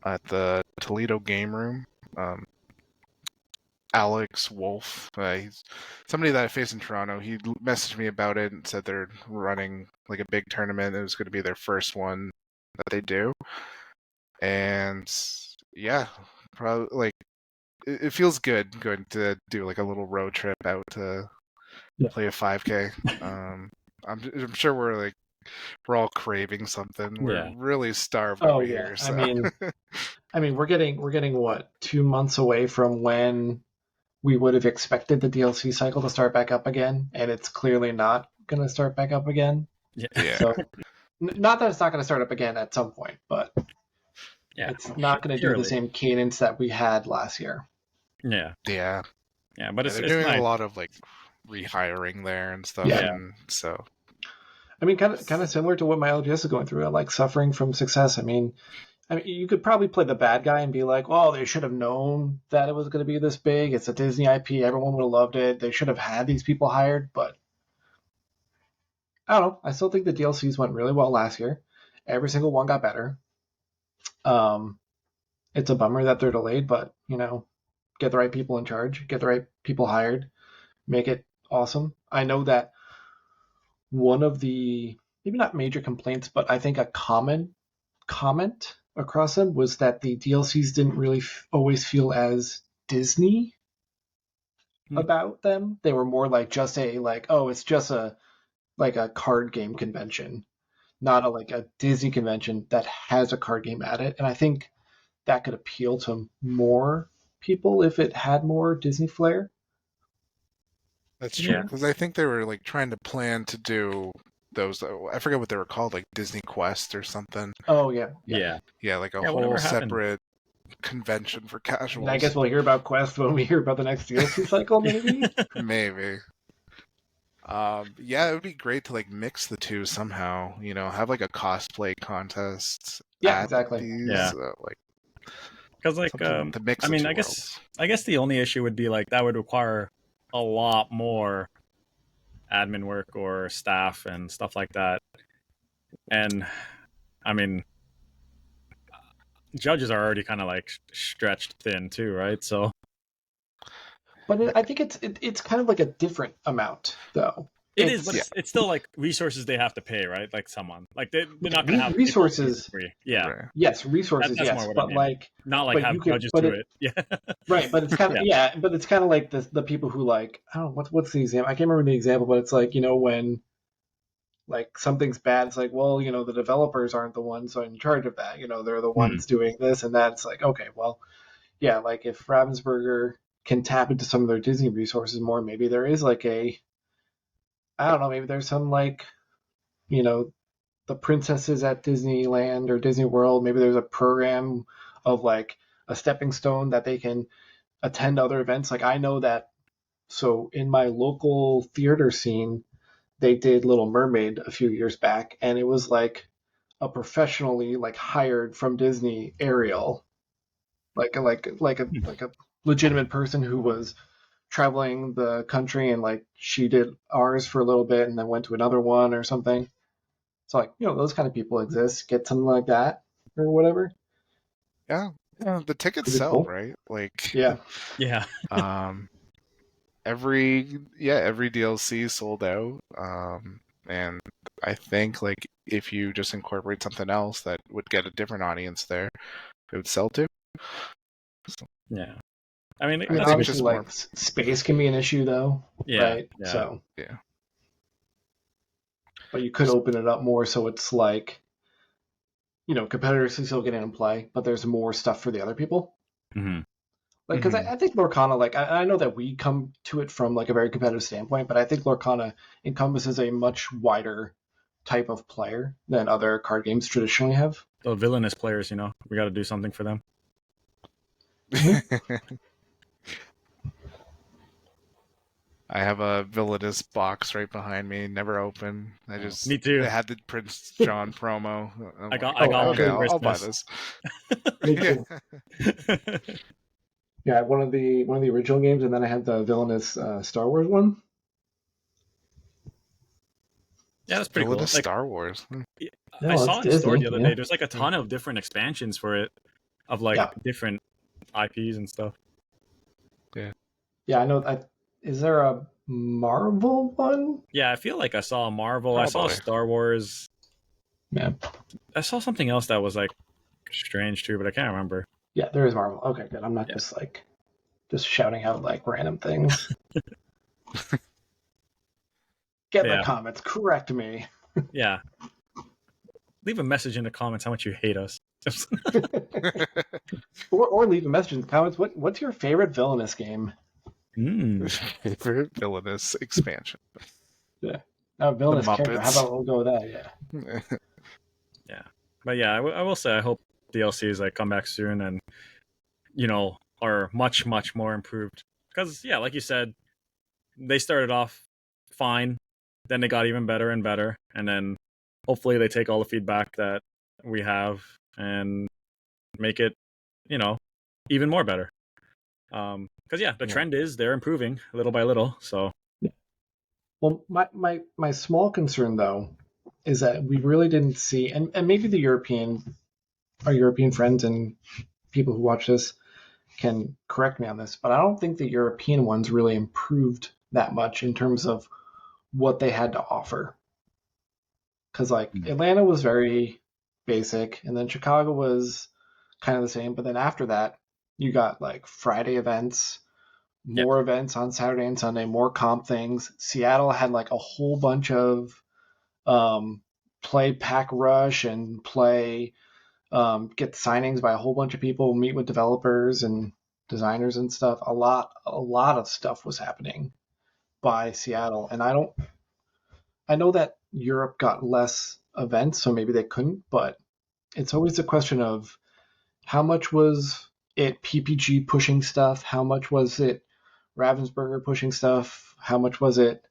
at the Toledo Game Room. Alex Wolf, he's somebody that I faced in Toronto. He messaged me about it and said they're running like a big tournament. It was going to be their first one that they do. And yeah, probably like it feels good going to do like a little road trip out to play a 5K. I'm sure we're all craving something. We're really starved over here. So. I mean, we're getting what, 2 months away from when we would have expected the DLC cycle to start back up again, and it's clearly not going to start back up again. Yeah. So, not that it's not going to start up again at some point, but it's not going to do the same cadence that we had last year. Yeah. But they're doing a lot of like rehiring there and stuff. Yeah. And so. I mean, kind of similar to what my LGS is going through, like suffering from success. I mean, you could probably play the bad guy and be like, well, they should have known that it was going to be this big. It's a Disney IP. Everyone would have loved it. They should have had these people hired. But I don't know. I still think the DLCs went really well last year. Every single one got better. It's a bummer that they're delayed, but, get the right people in charge. Get the right people hired. Make it awesome. I know that one of the, maybe not major complaints, but I think a common comment across them was that the DLCs didn't really always feel as Disney about them. They were more like just it's just a card game convention, not a Disney convention that has a card game at it. And I think that could appeal to more people if it had more Disney flair. That's true, because I think they were trying to plan to do those. I forget what they were called, like Disney Quest or something. Oh yeah, like a whole separate convention for casuals. And I guess we'll hear about Quest when we hear about the next DLC cycle, maybe. Maybe. It would be great to mix the two somehow. Have a cosplay contest. Yeah, exactly. These, because I guess the only issue would be that would require a lot more admin work or staff and stuff like that. And I mean, judges are already kind of stretched thin too, right? So, but I think it's kind of a different amount though. It is, but it's still resources they have to pay, right? Someone they're not going to have resources. Free. Yeah. Right. Yes, resources. Yes, but not have judges do it. Yeah. Right, but it's kind of but it's kind of the people who I don't know what's the example. I can't remember the example, but it's when something's bad, it's the developers aren't the ones in charge of that. They're the ones doing this and that. It's okay, well, yeah, if Ravensburger can tap into some of their Disney resources more, maybe there is I don't know, maybe there's some the princesses at Disneyland or Disney World, maybe there's a program of a stepping stone that they can attend other events. I know that, so in my local theater scene, they did Little Mermaid a few years back, and it was a professionally hired from Disney Ariel, a legitimate person who was traveling the country, and she did ours for a little bit and then went to another one or something. So those kind of people exist. Get something like that or whatever. Yeah, the tickets sell, cool. Right? Yeah. Every DLC sold out. And I think if you just incorporate something else that would get a different audience there, it would sell too. So. Yeah. I mean obviously, space can be an issue, though. Yeah. Right. Yeah. So. Yeah. But you could open it up more so it's like, competitors can still get in and play, but there's more stuff for the other people. Mm-hmm. Like, because I think Lorcana, like, I know that we come to it from like a very competitive standpoint, but I think Lorcana encompasses a much wider type of player than other card games traditionally have. The villainous players, we got to do something for them. I have a villainous box right behind me, never open. Me too. It had the Prince John promo. I got one for I'll buy Christmas. this. Me too. Yeah, one of the original games, and then I had the villainous Star Wars one. Yeah, that's pretty Villainous cool. Like, Star Wars. I saw it in the store the other day. There's like a ton of different expansions for it, of like different IPs and stuff. Yeah, I know. Is there a Marvel one? Yeah, I feel like I saw a Marvel. Probably. I saw Star Wars. Yeah. I saw something else that was like strange too, but I can't remember. Yeah, there is Marvel. Okay, good. I'm not just shouting out like random things. Get in the comments. Correct me. Yeah. Leave a message in the comments how much you hate us. or leave a message in the comments. What's your favorite villainous game? Favorite villainous expansion. Yeah. Villainous character. How about we'll go with that? Yeah. Yeah. But yeah, I will say I hope DLCs like come back soon and are much, much more improved. Because like you said, they started off fine, then they got even better and better, and then hopefully they take all the feedback that we have and make it, even more better. Because the trend is they're improving little by little. So, well, my small concern though is that we really didn't see, and maybe our European friends and people who watch this can correct me on this, but I don't think the European ones really improved that much in terms of what they had to offer. Because Atlanta was very basic, and then Chicago was kind of the same, but then after that, you got like Friday events, more events on Saturday and Sunday, more comp things. Seattle had like a whole bunch of play Pack Rush and play get signings by a whole bunch of people, meet with developers and designers and stuff. A lot of stuff was happening by Seattle, and I know that Europe got less events, so maybe they couldn't, but it's always a question of how much was it PPG pushing stuff, how much was it Ravensburger pushing stuff, how much was it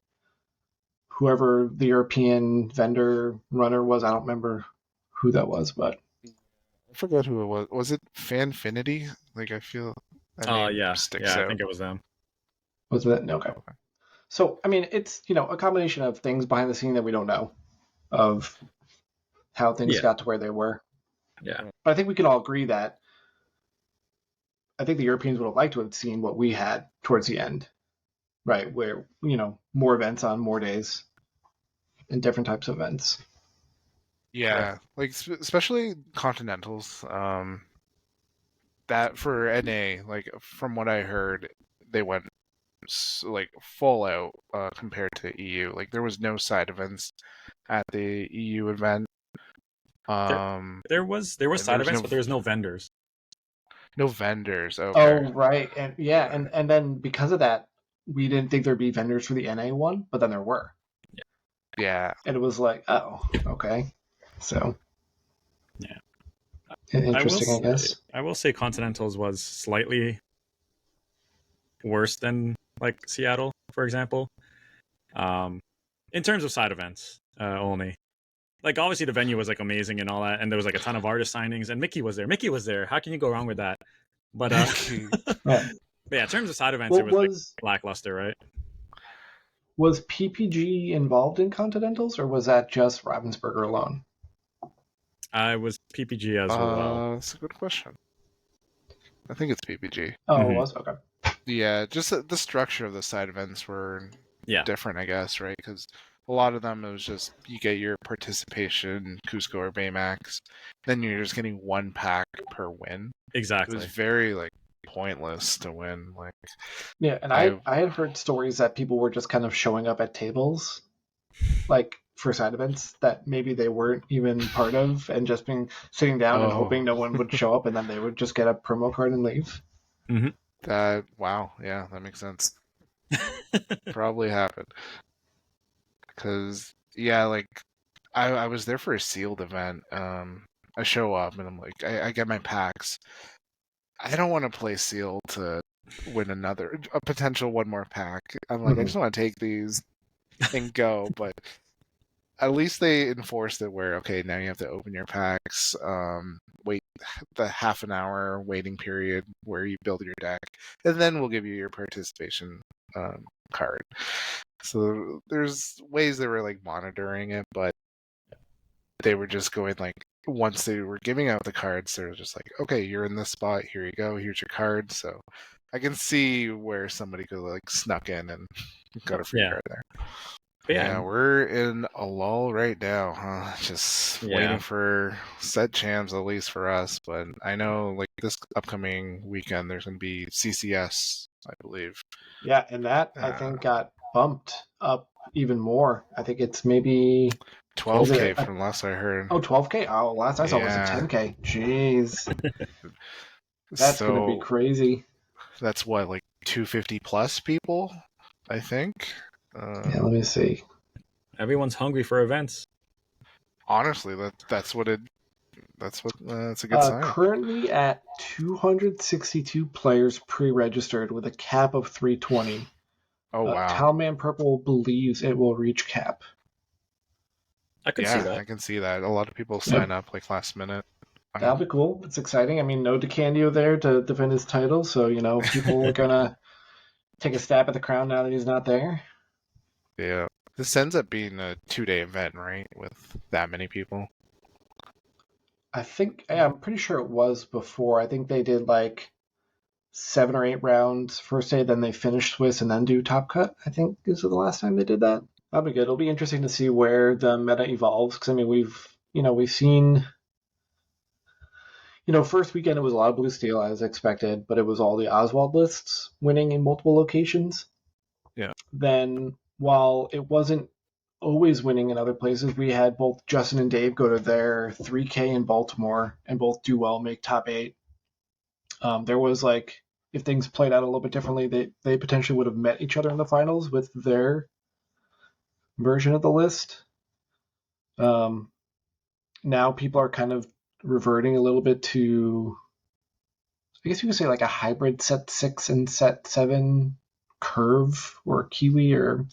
whoever the European vendor runner was. I don't remember who that was, but I forgot who it was. Was it Fanfinity? Like, I feel sticks out. I think it was them. Was it? No, okay. So, I mean, it's, a combination of things behind the scene that we don't know, of how things got to where they were. Yeah. But I think we can all agree that I think the Europeans would have liked to have seen what we had towards the end, right? Where, more events on more days and different types of events. Yeah, like especially Continentals. That for NA, like from what I heard, they went like full out compared to EU. Like there was no side events at the EU event. There was side events, but there was no vendors. No vendors. Okay. Oh, right. And and then because of that, we didn't think there'd be vendors for the NA one, but then there were. Yeah. And it was like, oh, okay. So, yeah. Interesting, I guess. I will say Continentals was slightly worse than like Seattle, for example. In terms of side events only. Like obviously the venue was like amazing and all that, and there was like a ton of artist signings, and Mickey was there. How can you go wrong with that? But but yeah, in terms of side events, it was like lackluster, right? Was PPG involved in Continentals, or was that just Ravensburger alone? I was PPG as well. That's a good question. I think it's PPG. Oh, it was? Okay. Yeah, just the structure of the side events were different, I guess, right? Because a lot of them, it was just you get your participation, Cusco or Baymax, then you're just getting one pack per win. Exactly. It was very like pointless to win. Like, yeah, and I had heard stories that people were just kind of showing up at tables, like for side events that maybe they weren't even part of, and just been sitting down and hoping no one would show up, and then they would just get a promo card and leave. Wow, yeah, that makes sense. Probably happened. Because, yeah, like, I was there for a sealed event. I show up and I'm like, I get my packs. I don't want to play sealed to win a potential one more pack. I'm like, I just want to take these and go, but at least they enforced it where, okay, now you have to open your packs, wait the half an hour waiting period where you build your deck, and then we'll give you your participation card. So there's ways they were like monitoring it, but they were just going like, once they were giving out the cards, they were just like, okay, you're in this spot, here you go, here's your card. So I can see where somebody could like snuck in and got a free card there. Yeah, we're in a lull right now, huh? Just waiting for set champs, at least for us. But I know, like, this upcoming weekend, there's going to be CCS, I believe. Yeah, and that, I think, got bumped up even more. I think it's maybe 12K from last I heard. Oh, 12K? Oh, last I saw was a 10K. Jeez. That's going to be crazy. That's what, like 250 plus people, I think? Yeah, let me see. Everyone's hungry for events. Honestly, that's a good sign. Currently at 262 players pre-registered with a cap of 320. Oh, wow. Talman Purple believes it will reach cap. I can see that. I can see that. A lot of people sign up like last minute. That'll be cool. It's exciting. I mean, no DeCandio there to defend his title, so, people are going to take a stab at the crown now that he's not there. Yeah. This ends up being a 2-day event, right? With that many people? I'm pretty sure it was before. I think they did like 7 or 8 rounds first day, then they finish Swiss and then do Top Cut. I think this is the last time they did that. That'll be good. It'll be interesting to see where the meta evolves, because I mean we've seen, first weekend it was a lot of Blue Steel as expected, but it was all the Oswald lists winning in multiple locations. Yeah. Then while it wasn't always winning in other places, we had both Justin and Dave go to their 3K in Baltimore and both do well, make top 8. There was like, if things played out a little bit differently, they potentially would have met each other in the finals with their version of the list. Now people are kind of reverting a little bit to, I guess you could say like a hybrid set 6 and set 7 curve, or Kiwi or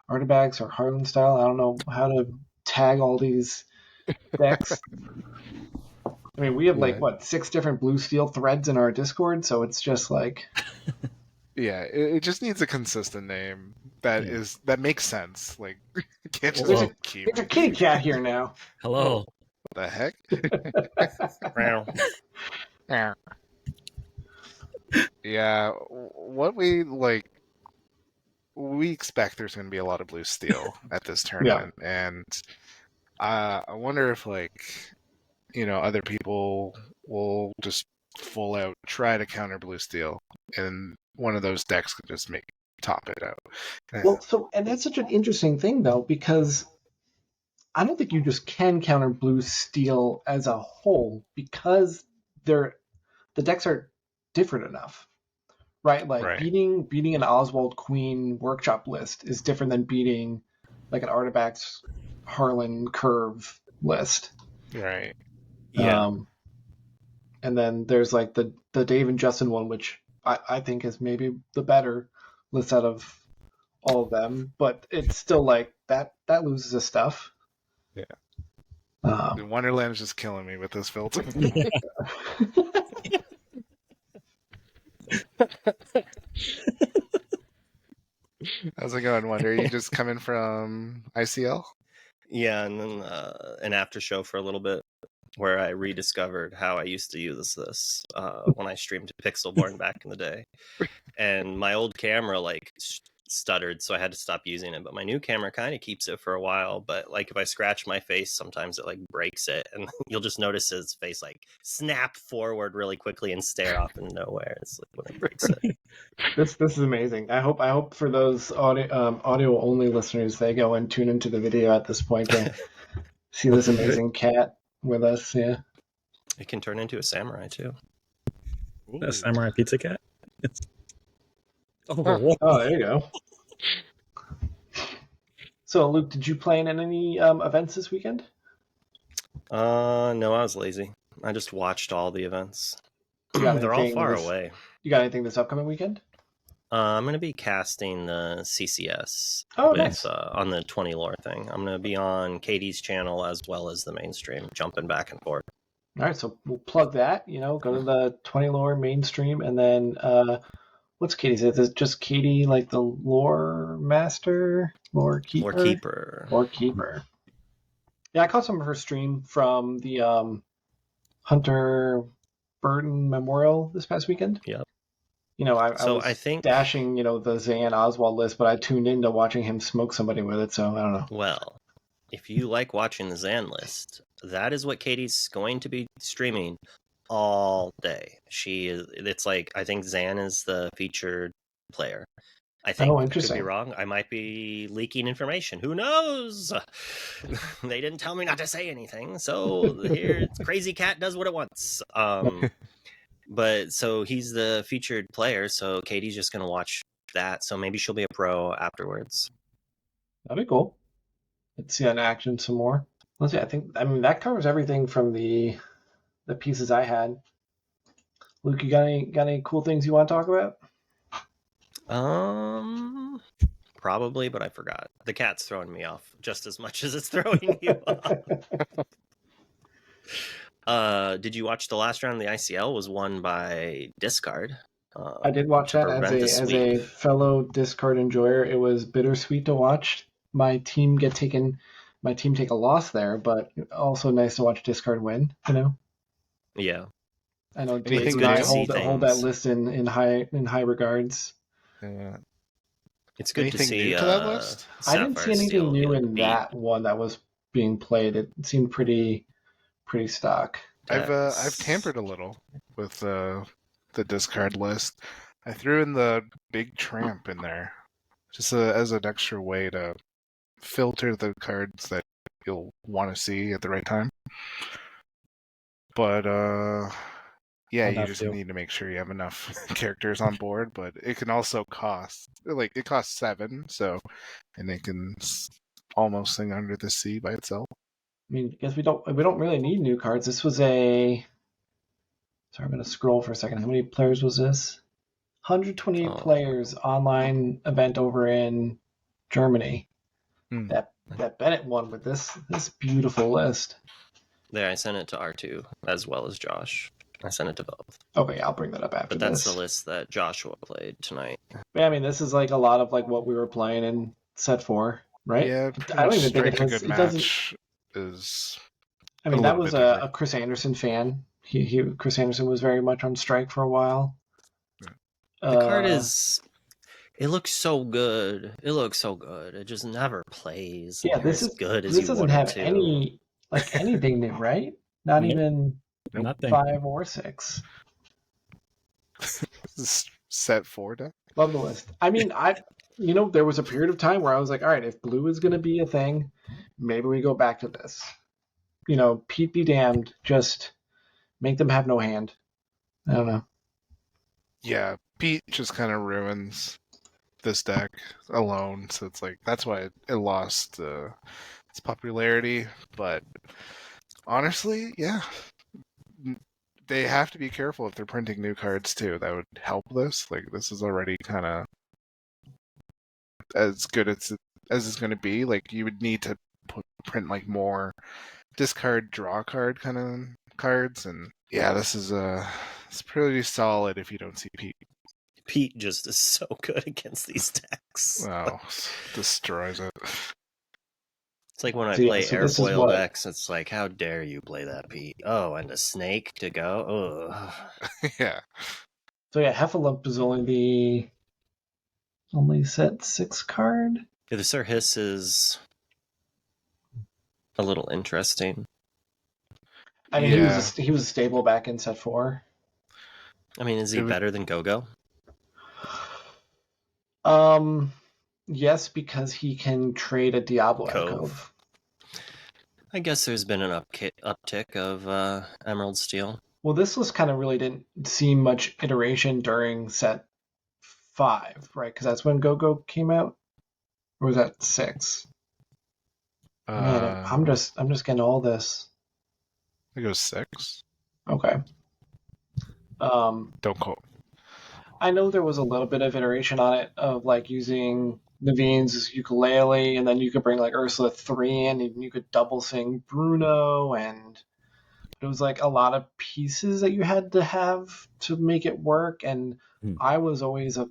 Artifacts or Harlan style. I don't know how to tag all these decks. I mean, we have 6 different Blue Steel threads in our Discord, so it's just like... Yeah, it just needs a consistent name that makes sense. Like, you can't just keep... There's a kitty cat here now. Hello. What the heck? Yeah, what we expect there's going to be a lot of Blue Steel at this tournament, and I wonder if other people will just full out try to counter Blue Steel, and one of those decks could just top it out. Well, and that's such an interesting thing though, because I don't think you just can counter Blue Steel as a whole, because the decks are different enough. Right, beating an Oswald Queen workshop list is different than beating like an Artifacts Harlan Curve list. Right. Yeah. And then there's like the Dave and Justin one, which I think is maybe the better list out of all of them, but it's still like that loses his stuff. Yeah. Wonderland is just killing me with this filter. How's it going, Wonder? Are you just coming from ICL? Yeah, and then an after show for a little bit where I rediscovered how I used to use this when I streamed Pixelborn back in the day. And my old camera stuttered, so I had to stop using it. But my new camera kind of keeps it for a while. But like if I scratch my face, sometimes it like breaks it, and you'll just notice his face like snap forward really quickly and stare off into nowhere. It's like when it breaks it. This is amazing. I hope for those audio only listeners, they go and tune into the video at this point to see this amazing cat with us. Yeah. It can turn into a samurai too. A samurai pizza cat. Oh, there you go. So, Luke, did you play in any events this weekend? No, I was lazy. I just watched all the events. You got They're all anything far this- away. You got anything this upcoming weekend? I'm going to be casting the CCS Nice. on the 20 lore thing. I'm going to be on Katie's channel as well as the mainstream, jumping back and forth. All right, so we'll plug that. Go to the 20 lore mainstream, and then what's Katie's? Is it just Katie, like the lore master, lore keeper? Lore keeper. Yeah, I caught some of her stream from the Hunter Burton Memorial this past weekend. Yep. I was think dashing, the Zan Oswald list, but I tuned into watching him smoke somebody with it, so I don't know. Well, if you like watching the Zan list, that is what Katie's going to be streaming all day. It's like, I think Zan is the featured player. I think I could be wrong. I might be leaking information. Who knows? They didn't tell me not to say anything. So here, Crazy Cat does what it wants. But so he's the featured player. So Katie's just going to watch that. So maybe she'll be a pro afterwards. That'd be cool. Let's see on action some more. Let's see. I mean that covers everything from the pieces I had. Luke, you got any cool things you want to talk about? Probably, but I forgot. The cat's throwing me off just as much as it's throwing you off. Did you watch the last round of the ICL? Was won by Discard. I did watch that as a fellow Discard enjoyer. It was bittersweet to watch my team take a loss there, but also nice to watch Discard win. Yeah. I know Diego and I hold that list in high regards. Yeah. It's good to see. New to that list? I didn't see anything new in that one that was being played. It seemed pretty stock. I've tampered a little with the discard list. I threw in the big tramp in there, just as an extra way to filter the cards that you'll want to see at the right time. But yeah, you just need to make sure you have enough characters on board. But it can also cost it costs 7, and it can almost sing under the sea by itself. I mean, I guess we don't really need new cards. This was Sorry, I'm going to scroll for a second. How many players was this? 128 players online event over in Germany. That Bennett won with this beautiful list. There, I sent it to R2 as well as Josh. I sent it to both. Okay, I'll bring that up after. But that's the list that Joshua played tonight. Yeah, I mean, this is like a lot of like what we were playing in set 4, right? Yeah, I don't even think a good match is. I mean, that was a Chris Anderson fan. Chris Anderson was very much on strike for a while. The card it looks so good. It just never plays. Yeah, this is good as you want it to. This doesn't have anything new, right? Not even nothing. 5 or 6. Set 4 deck. Love the list. I mean, there was a period of time where I was like, all right, if blue is going to be a thing, maybe we go back to this. Pete be damned, just make them have no hand. I don't know. Yeah, Pete just kind of ruins this deck alone, so it's like that's why it lost its popularity. But honestly, yeah, they have to be careful if they're printing new cards too. That would help this. Like this is already kind of as good as it's going to be. Like you would need to print like more discard draw card kind of cards, and yeah, this is it's pretty solid if you don't see Pete. Pete just is so good against these decks. Wow, destroys it. It's like when I play airfoil decks, it's like, how dare you play that, Pete? Oh, and a snake to go? Ugh. Yeah. So yeah, Heffalump is only the only set 6 card. Yeah, the Sir Hiss is a little interesting. I mean, he was stable back in set 4. I mean, is he better than Go-Go? Yes, because he can trade a Diablo Cove. I guess there's been an uptick of Emerald Steel. Well, this list kind of really didn't see much iteration during set 5, right? Because that's when Go-Go came out. Or was that 6? Man, I'm just getting all this. I think it was 6. Okay. Don't quote. I know there was a little bit of iteration on it of like using Naveen's ukulele, and then you could bring like Ursula 3 in, and you could double sing Bruno, and it was like a lot of pieces that you had to have to make it work. And I was always a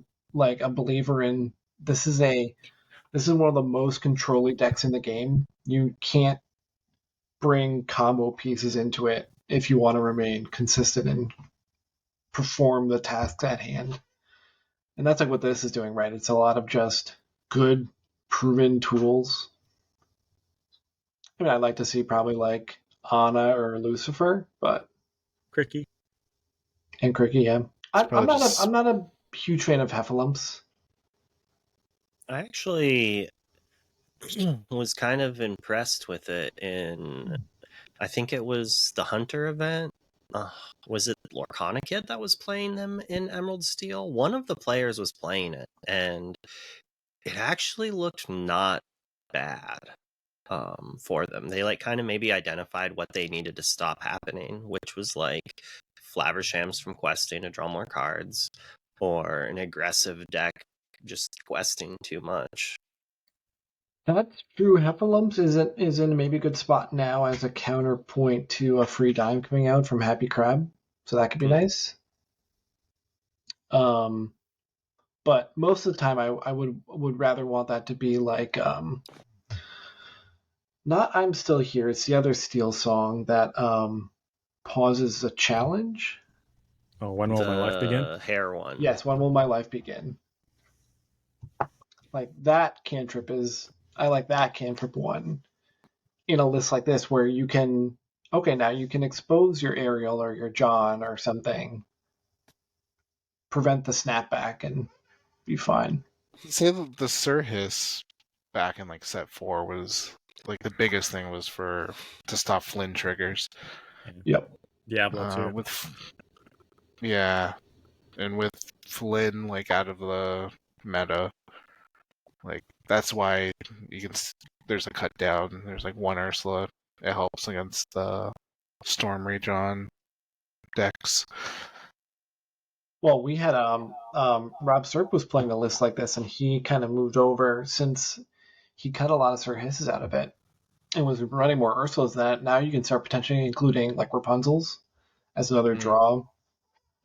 believer in this is one of the most controlling decks in the game. You can't bring combo pieces into it if you want to remain consistent and perform the tasks at hand. And that's like what this is doing, right? It's a lot of just good, proven tools. I mean, I'd like to see probably like Ana or Lucifer, but Cricky. And Cricky, yeah. I'm not a huge fan of Heffalumps. I actually was kind of impressed with it in, I think it was the Hunter event. Was it Lorcana Kid that was playing them in Emerald Steel? One of the players was playing it, and it actually looked not bad for them. They like kind of maybe identified what they needed to stop happening, which was like Flavershams from questing to draw more cards, or an aggressive deck just questing too much. That's true. Heffalumps is in maybe a good spot now as a counterpoint to a free dime coming out from Happy Crab, so that could be nice. But most of the time, I would rather want that to be like not I'm Still Here. It's the other Steel song that pauses a challenge. Oh, When Will My Life Begin? The hair one. Yes, When Will My Life Begin? Like that cantrip I like that cantrip one in a list like this where you can now you can expose your Ariel or your John or something, prevent the snapback, and be fine. Say the Sir Hiss back in like set 4 was like the biggest thing was to stop Flynn triggers. Yep. Diablo 2. And with Flynn like out of the meta, like that's why there's a cut down. There's like one Ursula. It helps against the Storm Rejon decks. Well, we had Rob Serp was playing a list like this, and he kind of moved over since he cut a lot of Sir Hisses out of it and was running more Ursulas than that. Now you can start potentially including like Rapunzel's as another draw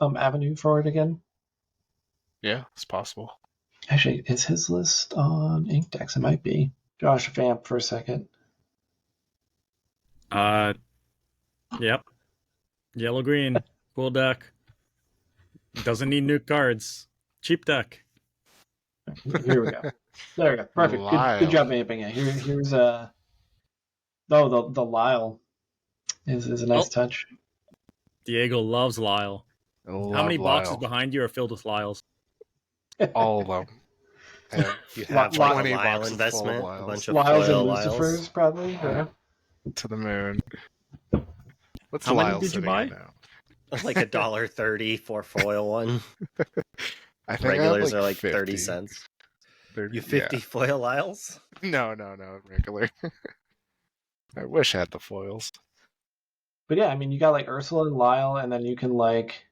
avenue for it again. Yeah, it's possible. Actually, is his list on Inkdex? It might be. Josh, vamp for a second. Yep. Yellow green. Cool deck. Doesn't need new cards. Cheap deck. Here we go. There we go. Perfect. Good job vamping it. Here's the Lyle is a nice touch. Diego loves Lyle. How many boxes behind you are filled with Lyles? All of them. And you have like a Lyle investment, a bunch of Lyles and Lyles. Lucifers, probably. Yeah. To the moon. What's How Lyle many did you buy? now? Like $1.30 for foil one. I think Regulars I have like are like 50. 30 cents. 30, You 50 foil Lyles? No, regular. I wish I had the foils. But yeah, I mean, you got like Ursula and Lyle, and then you can like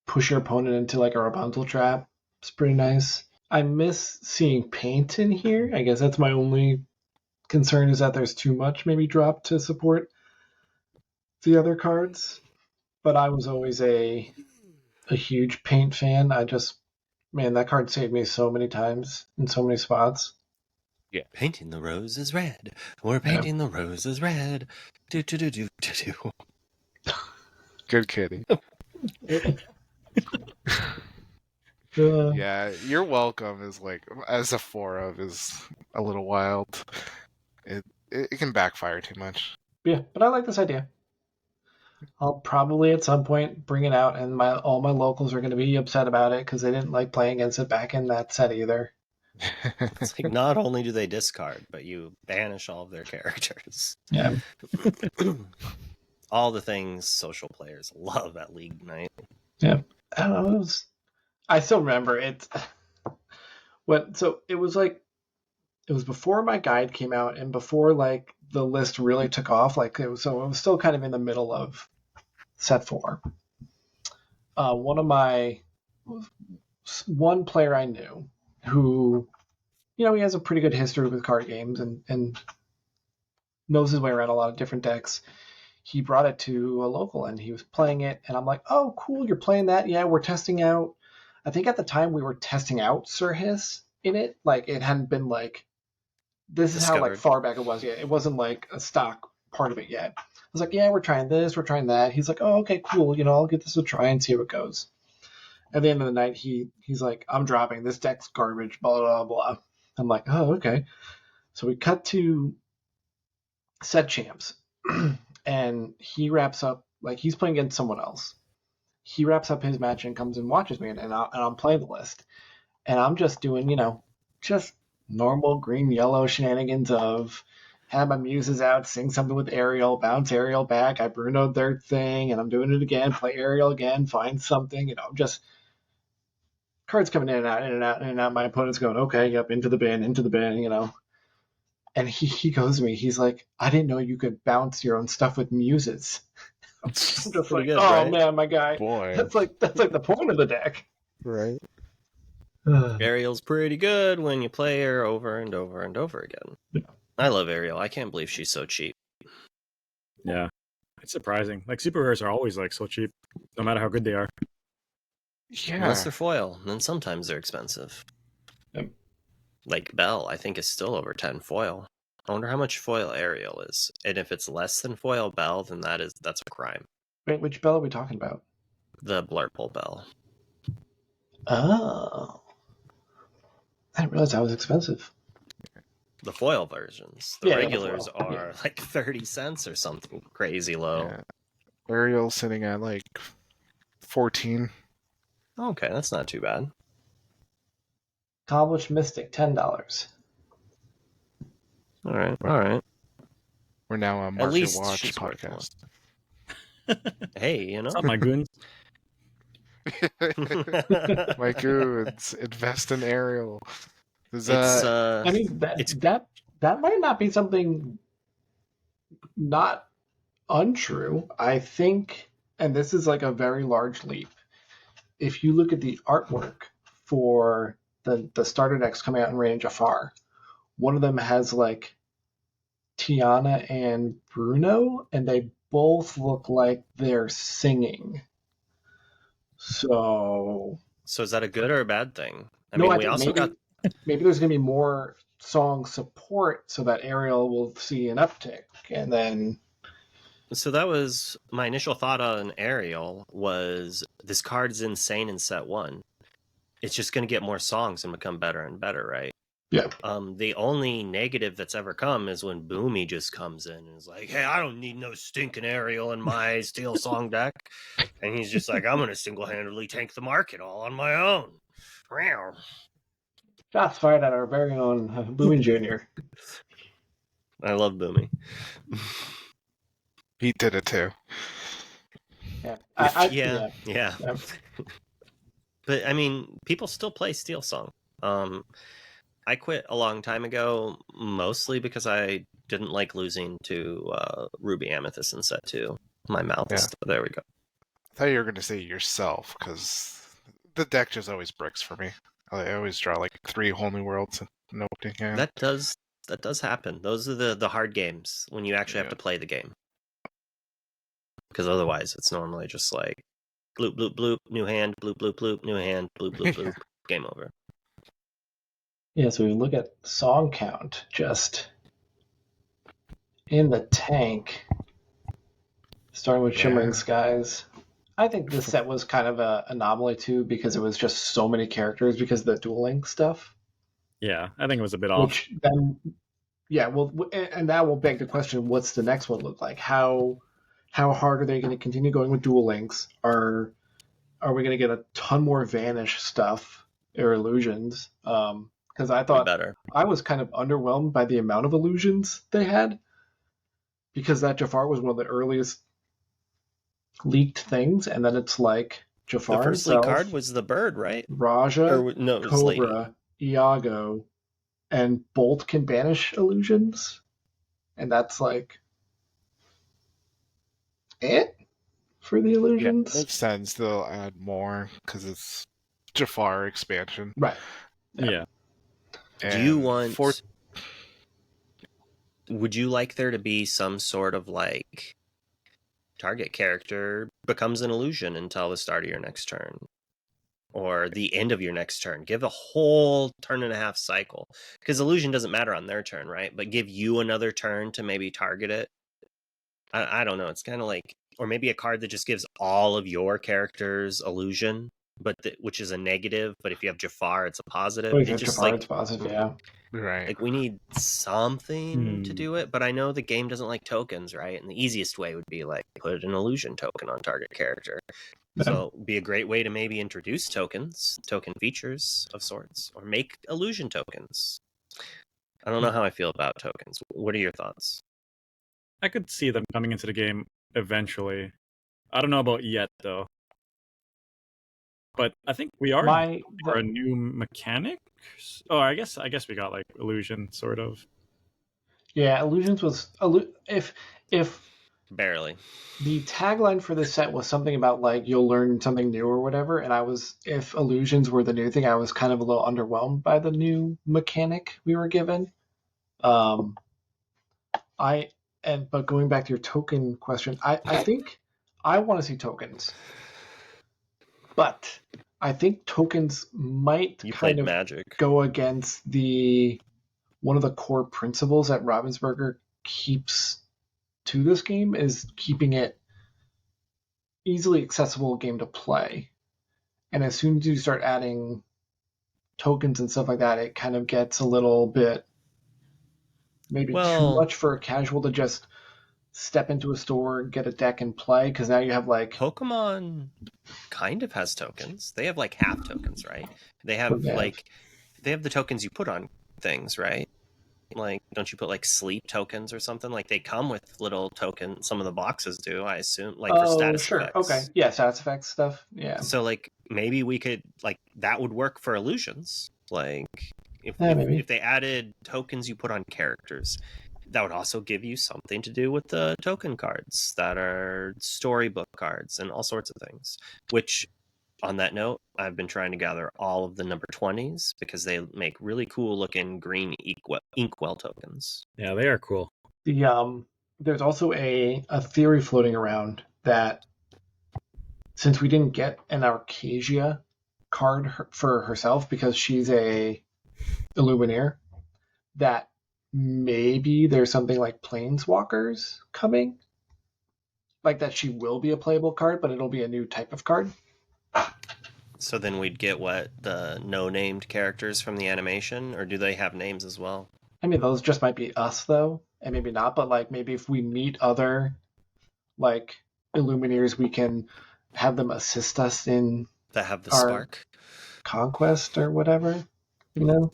push your opponent into like a Rapunzel trap. It's pretty nice. I miss seeing paint in here. I guess that's my only concern, is that there's too much maybe dropped to support the other cards. But I was always a huge paint fan. That card saved me so many times in so many spots. Yeah. Painting the roses red. We're painting the roses red. Do do do do do do. Good kitty. Yeah, your welcome is like, as a 4 of, is a little wild. It can backfire too much. Yeah, but I like this idea. I'll probably at some point bring it out, and all my locals are going to be upset about it because they didn't like playing against it back in that set either. It's like not only do they discard, but you banish all of their characters. Yeah. All the things social players love at League Night. Yeah. I don't know. I still remember it. So it was like, it was before my guide came out and before like the list really took off. Like it was still kind of in the middle of set 4. One player I knew who, he has a pretty good history with card games and knows his way around a lot of different decks. He brought it to a local and he was playing it, and I'm like, oh, cool, you're playing that? Yeah, we're testing out. I think at the time we were testing out Sir Hiss in it. Like it hadn't been like, this is how like far back it was. Yeah, it wasn't like a stock part of it yet. I was like, yeah, we're trying this, we're trying that. He's like, oh, okay, cool. I'll give this a try and see how it goes. At the end of the night, he's like, I'm dropping. This deck's garbage, blah, blah, blah. I'm like, oh, okay. So we cut to set champs. And he wraps up, like he's playing against someone else. He wraps up his match and comes and watches me, and I'm playing the list. And I'm just doing, just normal green, yellow shenanigans of have my muses out, sing something with Ariel, bounce Ariel back, I Bruno'd their thing, and I'm doing it again, play Ariel again, find something, just cards coming in and out, in and out, in and out. My opponent's going, okay, yep, into the bin, And he goes to me, he's like, I didn't know you could bounce your own stuff with muses. I'm just like, good, oh right? man, my guy. Boy. That's like the point of the deck. Right. Ariel's pretty good when you play her over and over and over again. Yeah. I love Ariel. I can't believe she's so cheap. Yeah, it's surprising. Like super rares are always like so cheap, no matter how good they are. Yeah. Unless they're foil, then sometimes they're expensive. Yep. Like Belle, I think is still over 10 foil. I wonder how much foil Ariel is. And if it's less than foil Belle, then that's a crime. Wait, which bell are we talking about? The Blurple Belle. Oh. I didn't realize that was expensive. The foil versions. The Yeah, regulars the foil, are like 30 cents or something crazy low. Yeah. Ariel's sitting at like 14. Okay, that's not too bad. Accomplished Mystic, $10. All right. We're now a At Market least Watch she's worth podcast. Hey, What's up, my goons? My goods, invest in Ariel. It's I mean, that might not be something not untrue. I think, and this is like a very large leap, if you look at the artwork for the starter decks coming out in Reign of Jafar, one of them has like Tiana and Bruno, and they both look like they're singing. So is that a good or a bad thing? I no, mean, I we think also maybe there's going to be more song support so that Ariel will see an uptick, and then. So that was my initial thought on Ariel was this card's insane in set 1. It's just going to get more songs and become better and better, right? Yeah. The only negative that's ever come is when Boomy just comes in and is like, hey, I don't need no stinking Ariel in my Steel Song deck. And he's just like, I'm going to single-handedly tank the market all on my own. Shots fired at our very own Boomy Jr. I love Boomy. He did it too. Yeah. Yeah. But, I mean, people still play Steel Song. I quit a long time ago, mostly because I didn't like losing to Ruby Amethyst in set 2. My mouth is... There we go. I thought you were going to say yourself, because the deck just always bricks for me. I always draw like 3 whole new worlds in an opening hand. That does happen. Those are the hard games, when you actually have to play the game. Because otherwise, it's normally just like, bloop, bloop, bloop, new hand, bloop, bloop, bloop, new hand, bloop, bloop, bloop, game over. Yeah, so we look at song count just in the tank, starting with Shimmering Skies. I think this set was kind of an anomaly too because it was just so many characters because of the Duel Link stuff. Yeah, I think it was a bit off. Which then, yeah, well, and that will beg the question: what's the next one look like? How hard are they going to continue going with Duel Links? Are we going to get a ton more Vanish stuff or illusions? Because I thought I was kind of underwhelmed by the amount of illusions they had, because that Jafar was one of the earliest leaked things, and then it's like Jafar the first himself, leaked card was the bird, right? Raja, Or, no, it was Cobra, Iago, and Bolt can banish illusions, and that's like it for the illusions. Yeah, it makes sense. They'll add more because it's Jafar expansion, Right? Yeah. Do you want? Would you like there to be some sort of like target character becomes an illusion until the start of your next turn, or the end of your next turn? Give a whole turn and a half cycle, because illusion doesn't matter on their turn, right? But give you another turn to maybe target it. I don't know. It's kind of like, or maybe a card that just gives all of your characters illusion, but which is a negative. But if you have Jafar, it's a positive. It's just Jafar, it's positive. Yeah. Right. Like, we need something to do it, but I know the game doesn't like tokens, right? And the easiest way would be like put an illusion token on target character. So it'd be a great way to maybe introduce token features of sorts, or make illusion tokens. I don't know how I feel about tokens. What are your thoughts? I could see them coming into the game eventually. I don't know about yet though. But I think we are for a new mechanic. Oh, I guess we got like illusion sort of. Yeah, illusions was if barely. The tagline for this set was something about like you'll learn something new or whatever, and if illusions were the new thing, I was kind of a little underwhelmed by the new mechanic we were given. But going back to your token question, I think I want to see tokens. But I think tokens might kind of Magic. Go against one of the core principles that Ravensburger keeps to this game, is keeping it easily accessible game to play. And as soon as you start adding tokens and stuff like that, it kind of gets a little bit maybe too much for a casual to just step into a store, get a deck, and play, because now you have like... Pokemon kind of has tokens. They have like half tokens, right? They have they have the tokens you put on things, right? Like, don't you put like sleep tokens or something? Like, they come with little tokens. Some of the boxes do, I assume, like for status effects. Okay. Yeah, status effects stuff. Yeah. So like maybe we could, like, that would work for illusions. Like if they added tokens you put on characters, that would also give you something to do with the token cards that are storybook cards and all sorts of things. Which, on that note, I've been trying to gather all of the number 20s because they make really cool looking green inkwell tokens. Yeah, they are cool. There's also a theory floating around that since we didn't get an Arcasia card for herself because she's a Illuminaire, that maybe there's something like Planeswalkers coming, like that she will be a playable card, but it'll be a new type of card. So then we'd get the no-named characters from the animation, or do they have names as well? I mean, those just might be us though, and maybe not. But like maybe if we meet other like Illuminaires, we can have them assist us in that have the spark conquest or whatever, you know.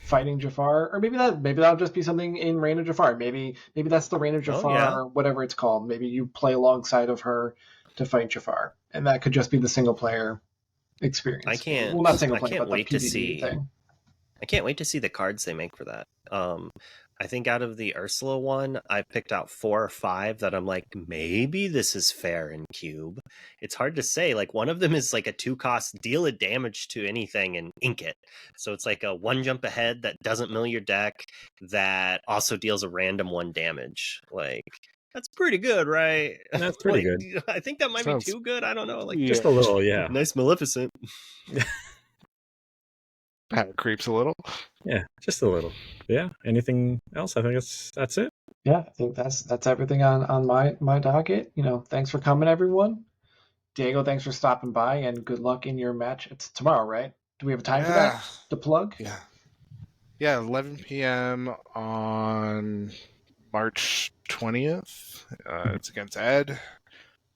Fighting Jafar, or maybe that'll just be something in Reign of Jafar. Maybe that's the Reign of Jafar or whatever it's called. Maybe you play alongside of her to fight Jafar, and that could just be the single player experience. I can't wait to see thing. I can't wait to see the cards they make for that. I think out of the Ursula one, I picked out 4 or 5 that I'm like, maybe this is fair in Cube. It's hard to say. Like, one of them is like a 2-cost, deal a damage to anything and ink it. So it's like a 1 jump ahead that doesn't mill your deck, that also deals a random 1 damage. Like, that's pretty good, right? That's pretty good. I think that might be too good. I don't know. Like, just a little, yeah. Nice Maleficent. That creeps a little. Yeah, just a little. Yeah. Anything else? I think that's it. Yeah, I think that's everything on my docket. You know, thanks for coming, everyone. Diego, thanks for stopping by, and good luck in your match. It's tomorrow, right? Do we have a time for that to plug? Yeah, 11 p.m. on March 20th. It's against Ed.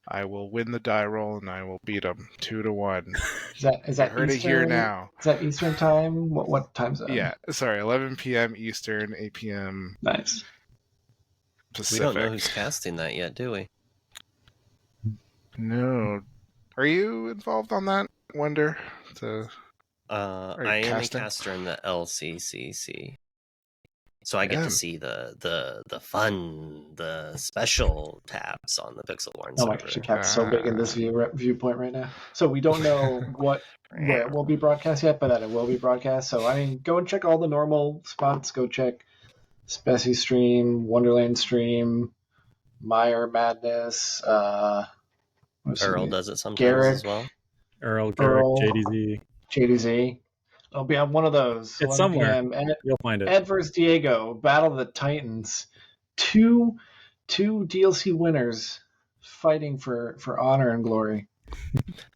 I will win the die roll, and I will beat him 2-1. Is that heard Eastern? it here now. Is that Eastern time? What time zone? Yeah, sorry, 11 p.m. Eastern, 8 p.m. Nice. Pacific. We don't know who's casting that yet, do we? No. Are you involved on that, Wonder? I am a caster in the LCCC. So I get to see the fun, the special tabs on the Pixel Born Oh server. my gosh, the cat's so big in this viewpoint right now. So we don't know where it will be broadcast yet, but that it will be broadcast. So I mean, go and check all the normal spots. Go check Spessy stream, Wonderland stream, Meyer Madness. Earl does it sometimes Garrick, as well. Earl, JDZ. JDZ. It'll be on one of those. It's somewhere. PM. You'll find it. Ed versus Diego, Battle of the Titans. Two DLC winners fighting for honor and glory.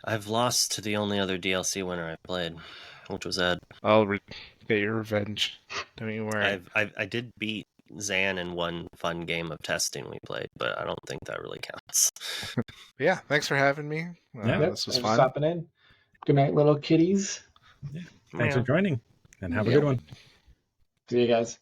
I've lost to the only other DLC winner I played, which was Ed. I'll get your revenge. Don't you worry. I did beat Zan in one fun game of testing we played, but I don't think that really counts. Yeah, thanks for having me. This was fun. Stopping in. Good night, little kitties. Yeah. Thanks for joining, and have a good one. See you guys.